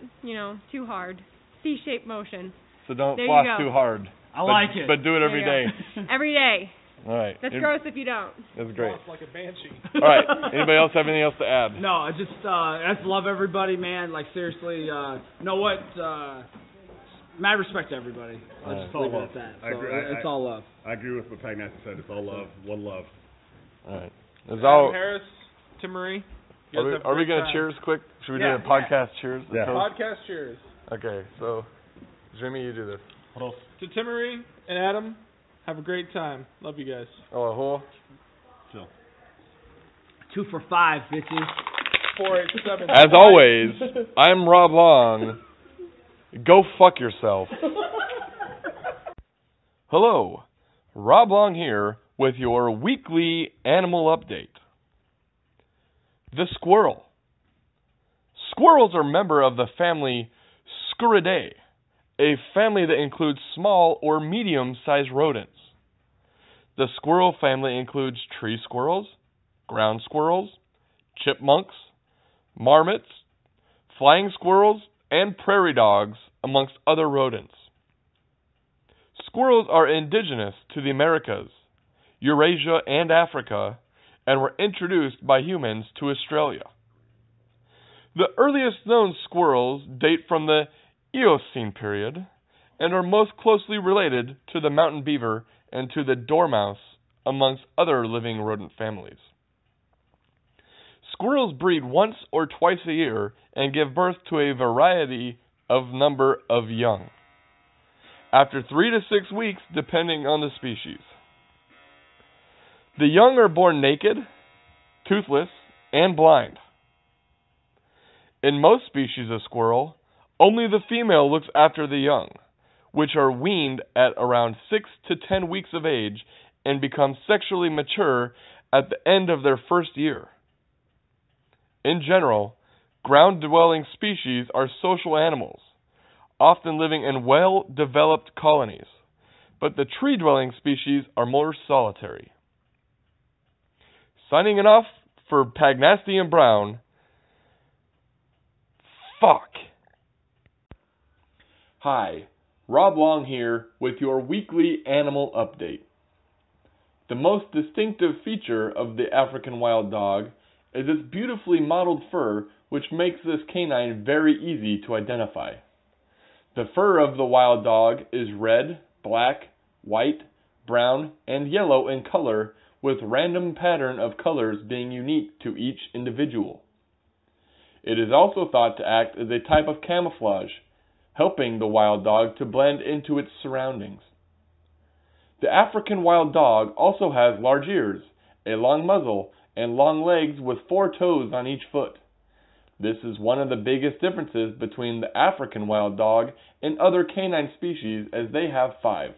too hard. C-shaped motion.
So don't
There
floss
you go.
too hard.
I like it.
But do it every day.
Every day.
All right.
That's gross if you don't.
That's great.
Like a banshee.
All right. Anybody else have anything else to add?
No, I just love everybody, man. Like, seriously, you know what? Mad respect to everybody. Let's just leave it at that.
I agree.
It's all love.
I agree with what Pagnassi said. It's all love. One love.
All right.
Adam Harris, Tim Marie.
Are we going to cheers quick? Should we do a podcast cheers?
Yeah.
Podcast cheers.
Okay, so Jimmy, you do this.
To Tim Marie and Adam, have a great time. Love you guys.
Oh, who?
Chill.
2 for 5, bitches.
487.
As always, I'm Rob Long. Go fuck yourself. Hello, Rob Long here with your weekly animal update. The squirrel. Squirrels are a member of the family Sciuridae, a family that includes small or medium-sized rodents. The squirrel family includes tree squirrels, ground squirrels, chipmunks, marmots, flying squirrels, and prairie dogs, amongst other rodents. Squirrels are indigenous to the Americas, Eurasia, and Africa, and were introduced by humans to Australia. The earliest known squirrels date from the Eocene period and are most closely related to the mountain beaver and to the dormouse, amongst other living rodent families. Squirrels breed once or twice a year and give birth to a variety of number of young, after 3 to 6 weeks depending on the species. The young are born naked, toothless, and blind. In most species of squirrel, only the female looks after the young, which are weaned at around 6 to 10 weeks of age and become sexually mature at the end of their first year. In general, ground-dwelling species are social animals, often living in well-developed colonies, but the tree-dwelling species are more solitary. Signing it off for Pagnassi and Brown. Fuck. Hi, Rob Long here with your weekly animal update. The most distinctive feature of the African wild dog is its beautifully modeled fur, which makes this canine very easy to identify. The fur of the wild dog is red, black, white, brown, and yellow in color, with random pattern of colors being unique to each individual. It is also thought to act as a type of camouflage, helping the wild dog to blend into its surroundings. The African wild dog also has large ears, a long muzzle, and long legs with 4 toes on each foot. This is one of the biggest differences between the African wild dog and other canine species, as they have 5.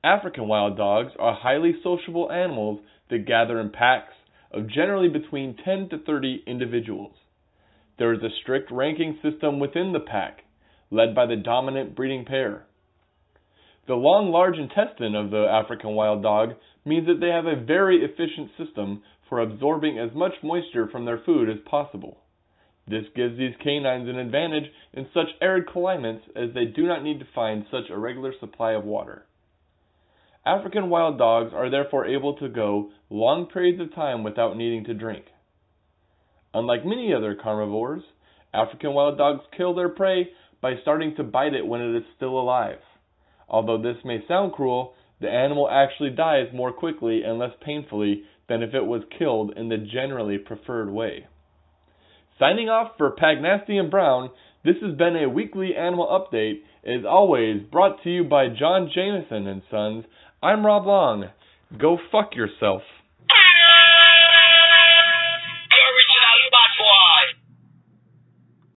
African wild dogs are highly sociable animals that gather in packs of generally between 10 to 30 individuals. There is a strict ranking system within the pack, led by the dominant breeding pair. The long, large intestine of the African wild dog means that they have a very efficient system for absorbing as much moisture from their food as possible. This gives these canines an advantage in such arid climates, as they do not need to find such a regular supply of water. African wild dogs are therefore able to go long periods of time without needing to drink. Unlike many other carnivores, African wild dogs kill their prey by starting to bite it when it is still alive. Although this may sound cruel, the animal actually dies more quickly and less painfully than if it was killed in the generally preferred way. Signing off for Pagnassi and Brown, this has been a weekly animal update, as always brought to you by John Jameson and Sons. I'm Rob Long. Go fuck yourself.